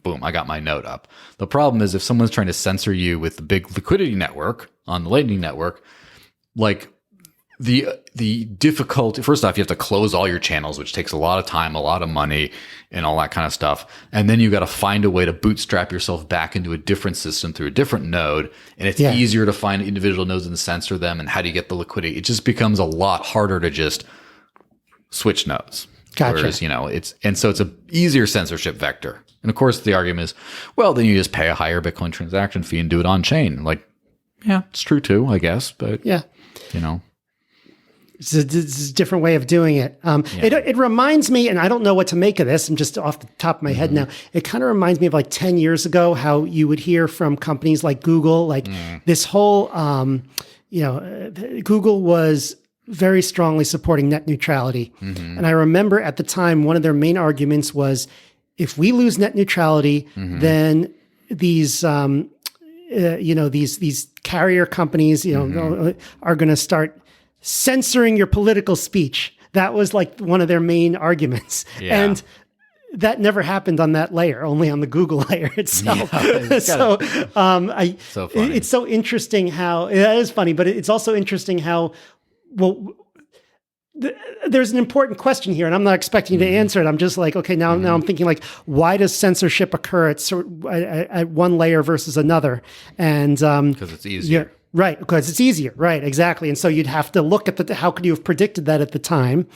Boom, I got my node up. The problem is, if someone's trying to censor you with the big liquidity network on the Lightning Network, like, the difficulty, first off, you have to close all your channels, which takes a lot of time, a lot of money, and all that kind of stuff. And then you got to find a way to bootstrap yourself back into a different system through a different node. And it's easier to find individual nodes and censor them. And how do you get the liquidity? It just becomes a lot harder to just switch nodes. Gotcha. Whereas, so it's a easier censorship vector. And of course, the argument is, well, then you just pay a higher Bitcoin transaction fee and do it on chain. Like, yeah, it's true too, I guess. But it's a different way of doing it. It reminds me, and I don't know what to make of this, I'm just off the top of my head now. It kind of reminds me of like 10 years ago, how you would hear from companies like Google, like this whole, Google was very strongly supporting net neutrality. And I remember at the time, one of their main arguments was, if we lose net neutrality, then these, these carrier companies, are going to start censoring your political speech. That was like one of their main arguments. Yeah. And that never happened on that layer, only on the Google layer itself. So funny. It's so interesting how, it is funny, but it's also interesting how, there's an important question here, and I'm not expecting you to answer it. I'm just like, okay, now I'm thinking, like, why does censorship occur at one layer versus another? And because it's easier. Right, because it's easier. Right, exactly. And so you'd have to look at how could you have predicted that at the time?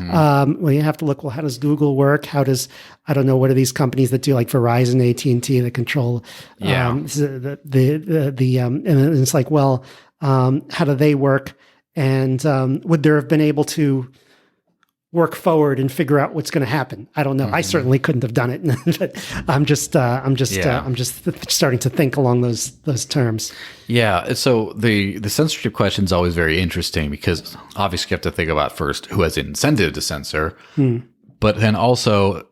Well, you have to look, how does Google work? How does, I don't know, what are these companies that do, like Verizon, AT&T, that control and it's like, well, how do they work? And would there have been able to work forward and figure out what's going to happen? I don't know. I certainly couldn't have done it. But I'm just starting to think along those terms. Yeah. So the censorship question is always very interesting, because obviously you have to think about first who has incentive to censor, but then also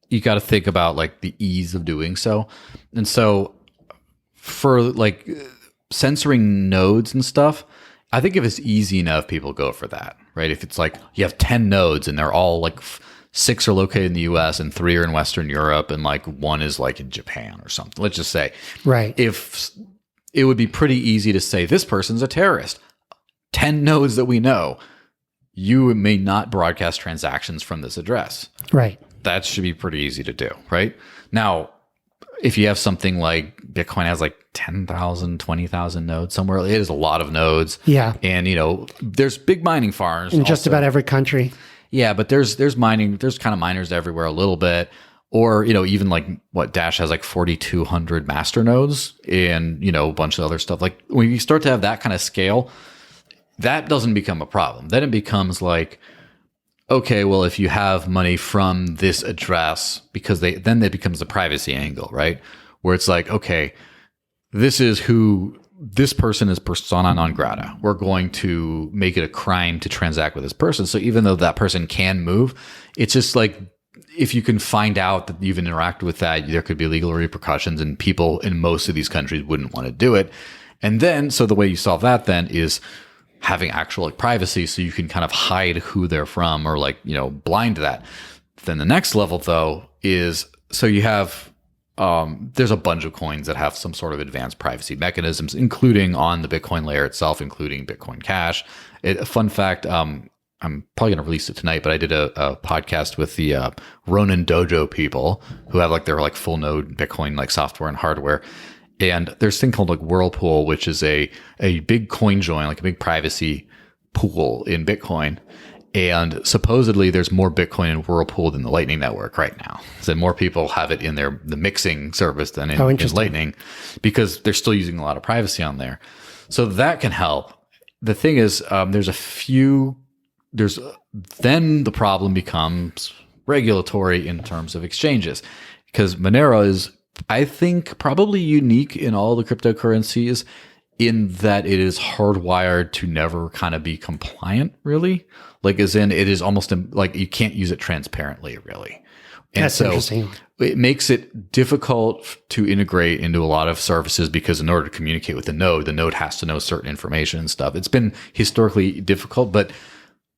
you got to think about like the ease of doing so. And so for like censoring nodes and stuff, I think if it's easy enough, people go for that, right? If it's like you have 10 nodes and they're all like 6 are located in the US and 3 are in Western Europe and like 1 is like in Japan or something, let's just say. Right. If it would be pretty easy to say this person's a terrorist. 10 nodes that we know, you may not broadcast transactions from this address. Right. That should be pretty easy to do, right? Now, if you have something like Bitcoin has like 10,000, 20,000 nodes somewhere, it is a lot of nodes. Yeah. And, there's big mining farms. In just about every country. Yeah, but there's kind of miners everywhere a little bit. Or, even like what Dash has like 4,200 master nodes and, a bunch of other stuff. Like when you start to have that kind of scale, that doesn't become a problem. Then it becomes like, okay, well, if you have money from this address, because then it becomes the privacy angle, right? Where it's like, okay, this person is persona non grata. We're going to make it a crime to transact with this person. So even though that person can move, it's just like, if you can find out that you've interacted with that, there could be legal repercussions, and people in most of these countries wouldn't want to do it. And then, so the way you solve that then is having actual privacy, so you can kind of hide who they're from or blind that. Then the next level though is, so you have, there's a bunch of coins that have some sort of advanced privacy mechanisms, including on the Bitcoin layer itself, including Bitcoin Cash. A fun fact, I'm probably going to release it tonight, but I did a podcast with the Ronin Dojo people who have their full node Bitcoin software and hardware. And there's a thing called Whirlpool, which is a big coin join, a big privacy pool in Bitcoin. And supposedly there's more Bitcoin in Whirlpool than the Lightning Network right now. So more people have it in the mixing service than in Lightning, because they're still using a lot of privacy on there. So that can help. The thing is, then the problem becomes regulatory in terms of exchanges, because Monero is, I think, probably unique in all the cryptocurrencies in that it is hardwired to never kind of be compliant, really. As in, it is almost you can't use it transparently, really. And that's interesting. It makes it difficult to integrate into a lot of services, because in order to communicate with the node has to know certain information and stuff. It's been historically difficult, but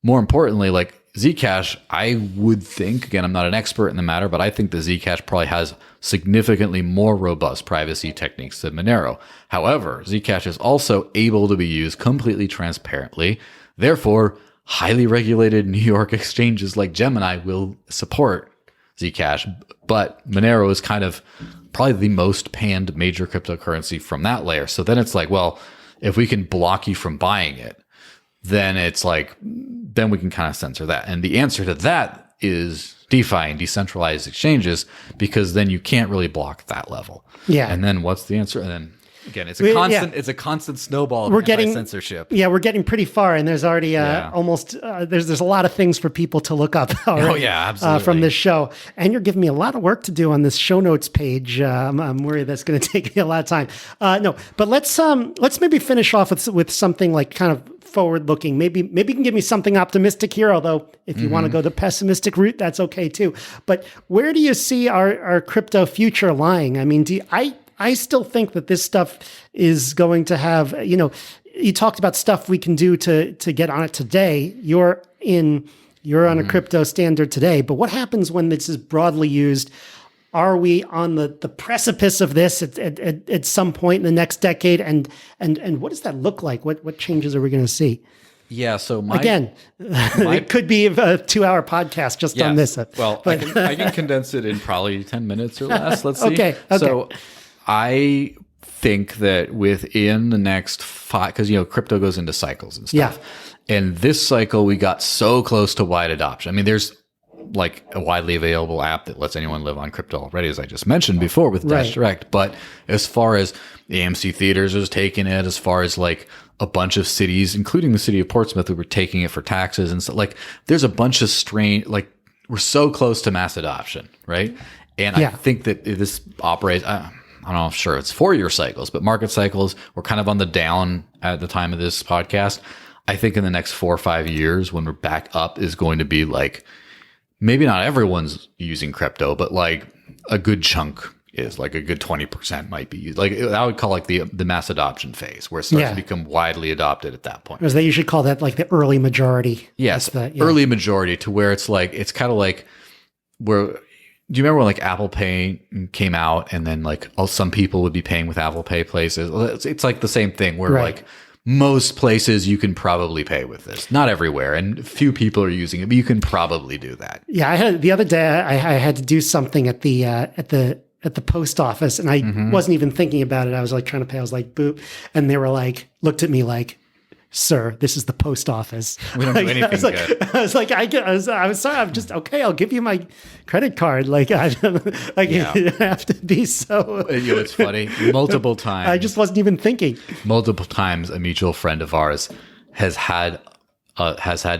more importantly, Zcash, I would think, again, I'm not an expert in the matter, but I think the Zcash probably has significantly more robust privacy techniques than Monero. However, Zcash is also able to be used completely transparently. Therefore, highly regulated New York exchanges like Gemini will support Zcash, but Monero is kind of probably the most panned major cryptocurrency from that layer. So then it's well, if we can block you from buying it, then it's then we can kind of censor that. And the answer to that is DeFi and decentralized exchanges, because then you can't really block that level. Yeah. And then what's the answer? And then again, it's a constant snowball of censorship. Yeah, we're getting pretty far, and there's already almost there's a lot of things for people to look up already. Oh yeah, absolutely. From this show, and you're giving me a lot of work to do on this show notes page. I'm worried that's going to take me a lot of time. No, but let's maybe finish off with something kind of forward looking. Maybe you can give me something optimistic here, although if you want to go the pessimistic route, that's okay too. But where do you see our crypto future lying? I mean, I still think that this stuff is going to have, you talked about stuff we can do to get on it today. You're on a crypto standard today, but what happens when this is broadly used? Are we on the precipice of this at some point in the next decade? And what does that look like? What changes are we going to see? Yeah. So it could be a 2-hour podcast just on this. Well, I can condense it in probably 10 minutes or less. Let's see. Okay. So I think that within the next 5, because crypto goes into cycles and stuff. Yeah. And this cycle, we got so close to wide adoption. I mean, there's a widely available app that lets anyone live on crypto already, as I just mentioned before with Dash Direct. But as far as the AMC theaters is taking it, as far as a bunch of cities, including the city of Portsmouth, who were taking it for taxes and stuff, there's a bunch of we're so close to mass adoption, right? And I think that this operates, I don't know, sure, it's 4-year cycles, but market cycles were kind of on the down at the time of this podcast. I think in the next 4 or 5 years, when we're back up, is going to be maybe not everyone's using crypto, but a good chunk is, a good 20% might be used. I would call the mass adoption phase, where it starts to become widely adopted at that point. As they usually call that the early majority. Yes, early majority, to where it's it's kind of where, do you remember when Apple Pay came out, and then some people would be paying with Apple Pay places? It's the same thing where most places you can probably pay with this. Not everywhere, and few people are using it, but you can probably do that. Yeah, the other day I had to do something at the at the post office, and I wasn't even thinking about it. I was like trying to pay. I was like, boop. And they were like, looked at me like, sir, this is the post office. We don't do anything I was like, good. I was like, I was sorry. I'm just, okay, I'll give you my credit card. Like, you have to be so. It's funny. Multiple times. I just wasn't even thinking. Multiple times, a mutual friend of ours has had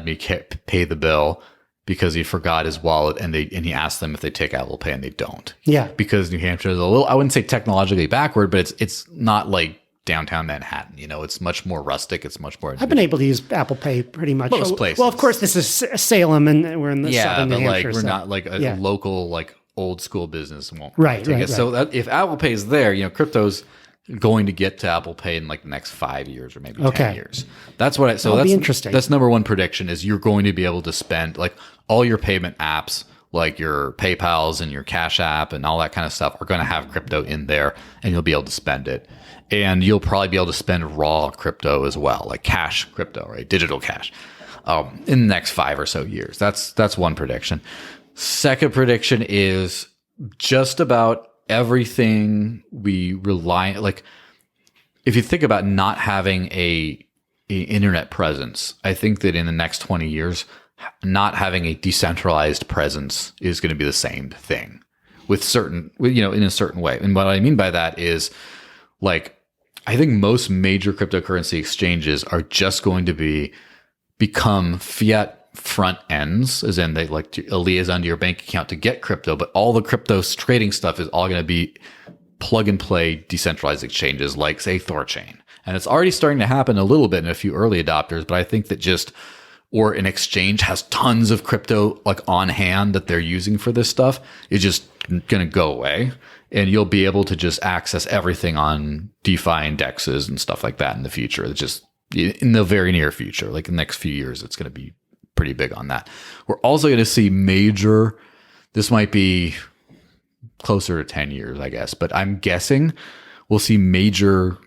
me pay the bill because he forgot his wallet, and he asked them if they take Apple Pay, and they don't. Yeah. Because New Hampshire is a little, I wouldn't say technologically backward, but it's not like downtown Manhattan. It's much more rustic. It's much more. I've been able to use Apple Pay pretty much. Most places. Well, of course, this is Salem, and we're in the southern New Hampshire. But we're not like a local, like old school business won't right. So that if Apple Pay is there, crypto's going to get to Apple Pay in like the next 5 years or maybe 10 years. That's what that's be interesting. That's number one prediction is you're going to be able to spend like all your payment apps, like your PayPal's and your Cash App and all that kind of stuff are going to have crypto in there, and you'll be able to spend it. And you'll probably be able to spend raw crypto as well, like cash crypto, right? Digital cash, in the next 5 or so years. That's one prediction. Second prediction is just about everything we rely, like if you think about not having a internet presence, I think that in the next 20 years, not having a decentralized presence is going to be the same thing in a certain way. And what I mean by that is like, I think most major cryptocurrency exchanges are just going to become fiat front ends, as in they like a liaison to your bank account to get crypto, but all the crypto trading stuff is all going to be plug and play decentralized exchanges like say Thorchain. And it's already starting to happen a little bit in a few early adopters, but I think that or an exchange has tons of crypto like on hand that they're using for this stuff, it's just going to go away. And you'll be able to just access everything on DeFi indexes and stuff like that in the future. It's just in the very near future, like in the next few years, it's going to be pretty big on that. We're also going to see this might be closer to 10 years, I guess, but I'm guessing we'll see major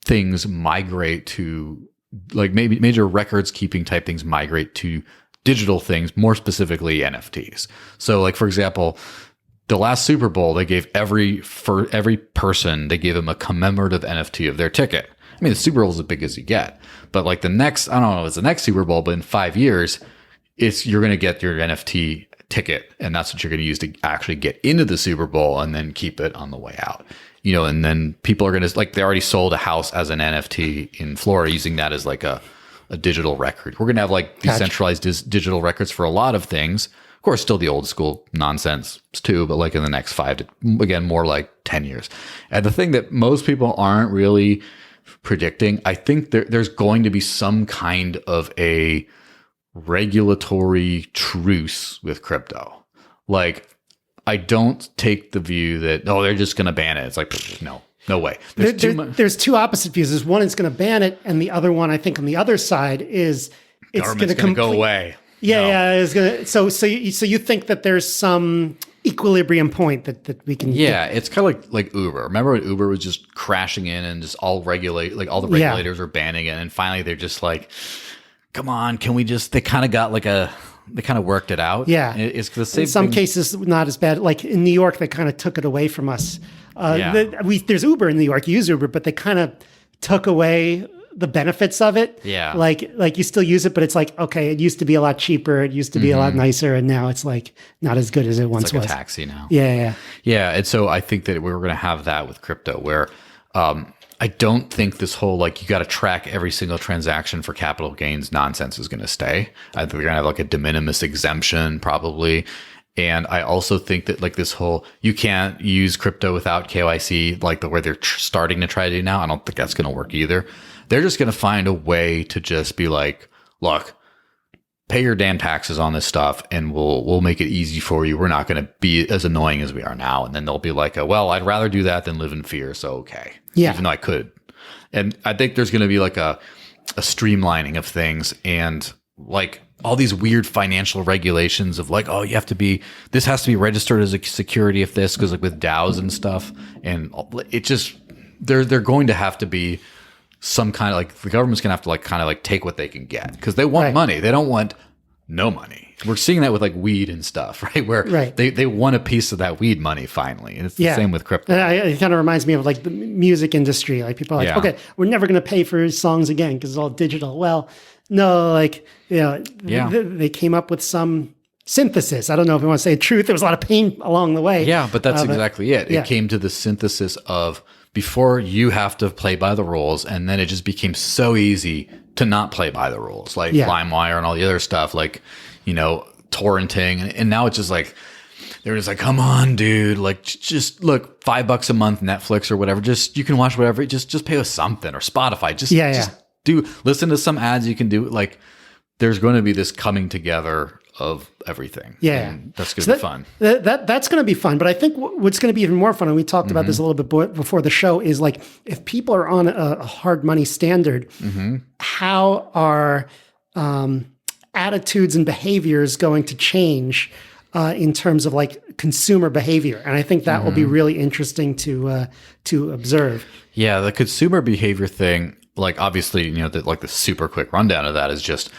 things migrate to like maybe major records keeping type things migrate to digital things, more specifically NFTs. So like, for example, the last Super Bowl, they gave every person, they gave them a commemorative NFT of their ticket. I mean, the Super Bowl is as big as you get, but like the next Super Bowl, but in 5 years, you're going to get your NFT ticket, and that's what you're going to use to actually get into the Super Bowl and then keep it on the way out. And then people are going to, like, they already sold a house as an NFT in Florida using that as like a digital record. We're going to have like decentralized digital records for a lot of things. Of course, still the old school nonsense too, but like in the next 5 to, again, more like 10 years. And the thing that most people aren't really predicting, I think there's going to be some kind of a regulatory truce with crypto. Like, I don't take the view that, they're just going to ban it. It's like, no way. There's two opposite views. There's one is going to ban it, and the other one, I think, on the other side is it's going to go away. Yeah, it's gonna. So you think that there's some equilibrium point that we can. Yeah, it's kind of like Uber. Remember when Uber was just crashing in and just all the regulators were banning it, and finally they're just like, come on, can we just? They kind of got they kind of worked it out. Yeah, it's the same. In some cases, not as bad. Like in New York, they kind of took it away from us. There's Uber in New York. You use Uber, but they kind of took away the benefits of it. Yeah. Like you still use it, but it's like, okay, it used to be a lot cheaper. It used to be a lot nicer. And now it's like not as good as it once was. It's like a taxi now. Yeah. And so I think that we're going to have that with crypto where, I don't think this whole, like, you got to track every single transaction for capital gains nonsense is going to stay. I think we're going to have like a de minimis exemption probably. And I also think that like this whole, you can't use crypto without KYC, like the way they're starting to try to do now. I don't think that's going to work either. They're just going to find a way to just be like, look, pay your damn taxes on this stuff and we'll make it easy for you. We're not going to be as annoying as we are now. And then they'll be like, well, I'd rather do that than live in fear. So, okay. Yeah. Even though I could. And I think there's going to be like a streamlining of things and like all these weird financial regulations of like, oh, this has to be registered as a security if this, because like with DAOs and stuff. And it just, they're going to have to be some kind of like, the government's gonna have to like kind of like take what they can get because they want money. They don't want no money. We're seeing that with like weed and stuff, right? Where they want a piece of that weed money finally. And it's the same with crypto. It kind of reminds me of like the music industry. Like people are like, okay, we're never going to pay for songs again because it's all digital. Well, no, like, they came up with some synthesis. I don't know if you want to say truth. There was a lot of pain along the way. Yeah, but that's exactly it. It came to the synthesis of before you have to play by the rules, and then it just became so easy to not play by the rules, like LimeWire and all the other stuff, like, torrenting. And now it's just like, they're just like, come on, dude. Like, just look, $5 a month, Netflix or whatever. Just, you can watch whatever. Just pay with something, or Spotify. Just listen to some ads. You can do like, there's going to be this coming together of everything. Yeah. And that's going to be fun. That's going to be fun. But I think what's going to be even more fun, and we talked about this a little bit before the show, is like, if people are on a hard money standard, how are attitudes and behaviors going to change in terms of like consumer behavior? And I think that will be really interesting to observe. Yeah. The consumer behavior thing, like obviously, the super quick rundown of that is just,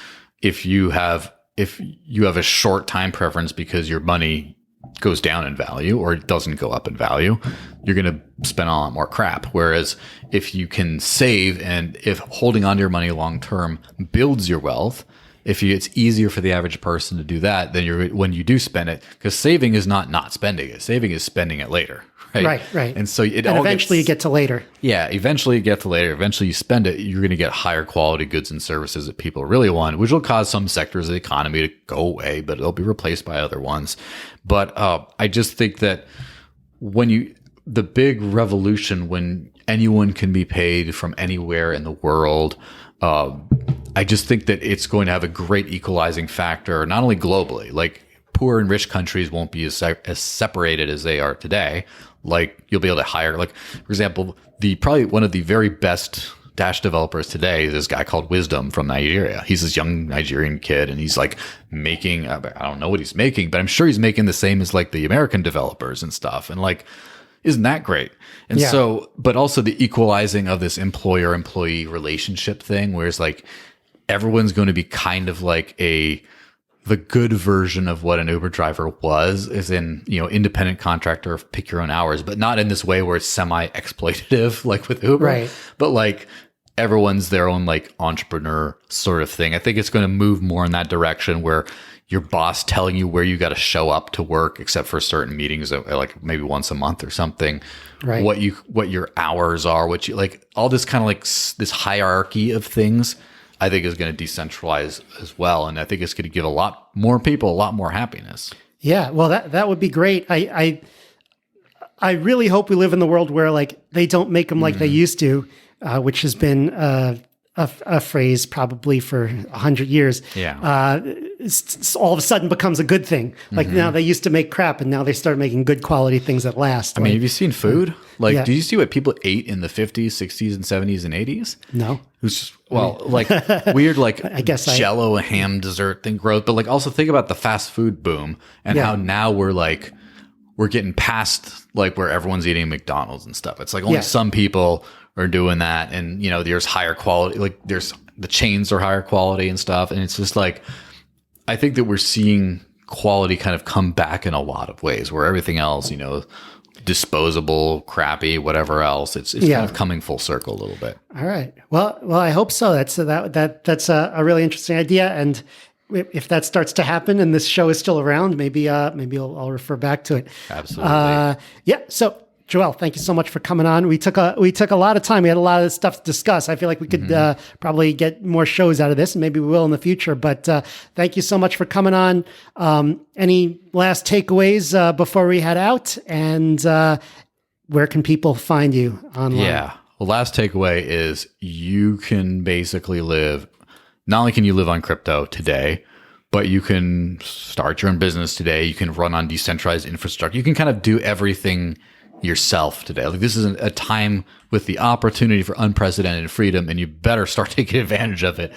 if you have a short time preference because your money goes down in value or it doesn't go up in value, you're going to spend a lot more crap. Whereas if you can save, and if holding on to your money long term builds your wealth, it's easier for the average person to do that than when you do spend it, because saving is not spending it. Saving is spending it later. Right. And so eventually you get to later. Yeah, eventually you get to later. Eventually you spend it. You're going to get higher quality goods and services that people really want, which will cause some sectors of the economy to go away, but it'll be replaced by other ones. But I just think that the big revolution, when anyone can be paid from anywhere in the world, I just think that it's going to have a great equalizing factor, not only globally, like poor and rich countries won't be as separated as they are today. Like, you'll be able to hire, like, for example, probably one of the very best Dash developers today is this guy called Wisdom from Nigeria. He's this young Nigerian kid, and he's like making, I don't know what he's making, but I'm sure he's making the same as like the American developers and stuff. And like, isn't that great? And so, but also the equalizing of this employer-employee relationship thing, where it's like, everyone's going to be kind of like the good version of what an Uber driver was, is in, independent contractor, pick your own hours, but not in this way where it's semi-exploitative, like with Uber, right? But like, everyone's their own like entrepreneur sort of thing. I think it's going to move more in that direction, where your boss telling you where you got to show up to work, except for certain meetings, like maybe once a month or something, right? What your hours are, what you like, all this kind of like this hierarchy of things, I think is going to decentralize as well. And I think it's going to give a lot more people a lot more happiness. Yeah. Well, that would be great. I really hope we live in the world where like they don't make them like they used to, which has been a phrase probably for 100 years. Yeah. It's all of a sudden becomes a good thing. Like now they used to make crap, and now they start making good quality things that last. I mean, have you seen food? Like, do you see what people ate in the 50s, 60s, and 70s and 80s? No. It was just, like weird, like I guess Jello, a ham dessert thing growth. But like, also think about the fast food boom and how now we're getting past like where everyone's eating McDonald's and stuff. It's like only some people are doing that, and there's higher quality, like there's the chains are higher quality and stuff, and it's just like, I think that we're seeing quality kind of come back in a lot of ways, where everything else, disposable, crappy, whatever else, it's kind of coming full circle a little bit. All right. Well, I hope so. That's a really interesting idea, and if that starts to happen and this show is still around, maybe I'll refer back to it. Absolutely. So, Joel, thank you so much for coming on. We took a lot of time. We had a lot of stuff to discuss. I feel like we could probably get more shows out of this, and maybe we will in the future. But thank you so much for coming on. Any last takeaways before we head out? And where can people find you online? Yeah. Well, last takeaway is you can basically live. Not only can you live on crypto today, but you can start your own business today. You can run on decentralized infrastructure. You can kind of do everything yourself today. Like, this is a time with the opportunity for unprecedented freedom, and you better start taking advantage of it,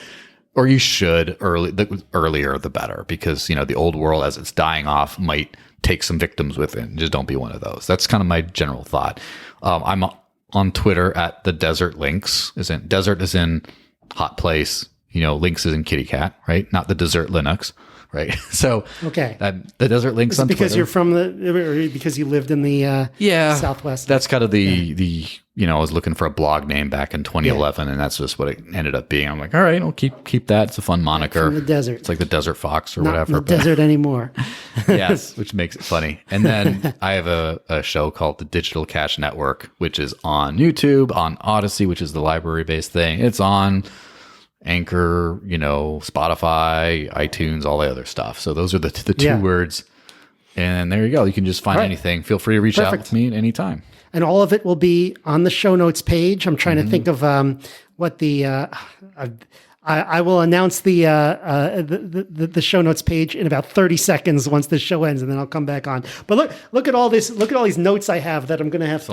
or you should earlier the better, because the old world as it's dying off might take some victims with it. Just don't be one of those. That's kind of my general thought. I'm on Twitter at the Desert Links. Desert is in hot place. Links is in kitty cat, right? Not the dessert Linux. right? So Okay. the desert links Is it on because Twitter. you're from or because you lived in the Southwest? That's kind of the I was looking for a blog name back in 2011, and that's just what it ended up being. I'm like, all right, I'll keep that. It's a fun moniker. From the desert. It's like the Desert Fox or Not whatever. in the desert anymore. Yes, which makes it funny. And then I have a show called the Digital Cash Network, which is on YouTube, on Odyssey, which is the library-based thing. It's on Anchor, Spotify, iTunes, all the other stuff. So those are the two words. And there you go. You can just find anything. Feel free to reach out with me at any time. And all of it will be on the show notes page. I'm trying to think of what the I will announce the show notes page in about 30 seconds once the show ends, and then I'll come back on. But look at all this. Look at all these notes I have that I'm going to have to.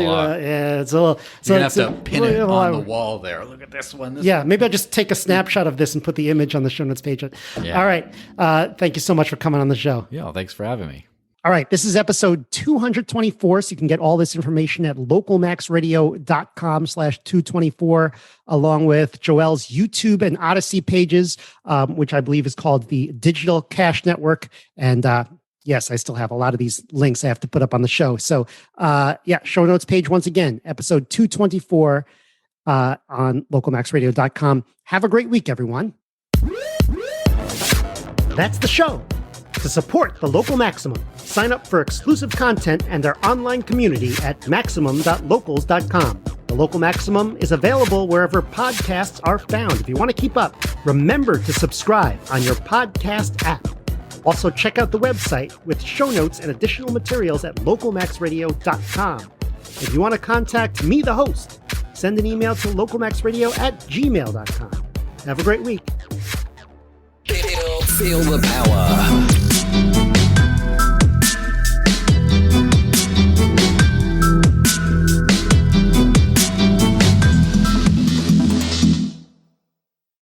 It's a little. You're going to have to pin it on the wall there. Look at this one. Maybe I'll just take a snapshot of this and put the image on the show notes page. Yeah. All right. Thank you so much for coming on the show. Yeah. Thanks for having me. All right, this is episode 224. So you can get all this information at localmaxradio.com/224, along with Joel's YouTube and Odyssey pages, which I believe is called the Digital Cash Network. And yes, I still have a lot of these links I have to put up on the show. So show notes page once again, episode 224 on localmaxradio.com. Have a great week, everyone. That's the show. To support the Local Maximum, sign up for exclusive content and our online community at maximum.locals.com. The Local Maximum is available wherever podcasts are found. If you want to keep up, remember to subscribe on your podcast app. Also, check out the website with show notes and additional materials at localmaxradio.com. If you want to contact me, the host, send an email to localmaxradio@gmail.com. Have a great week. Feel the power.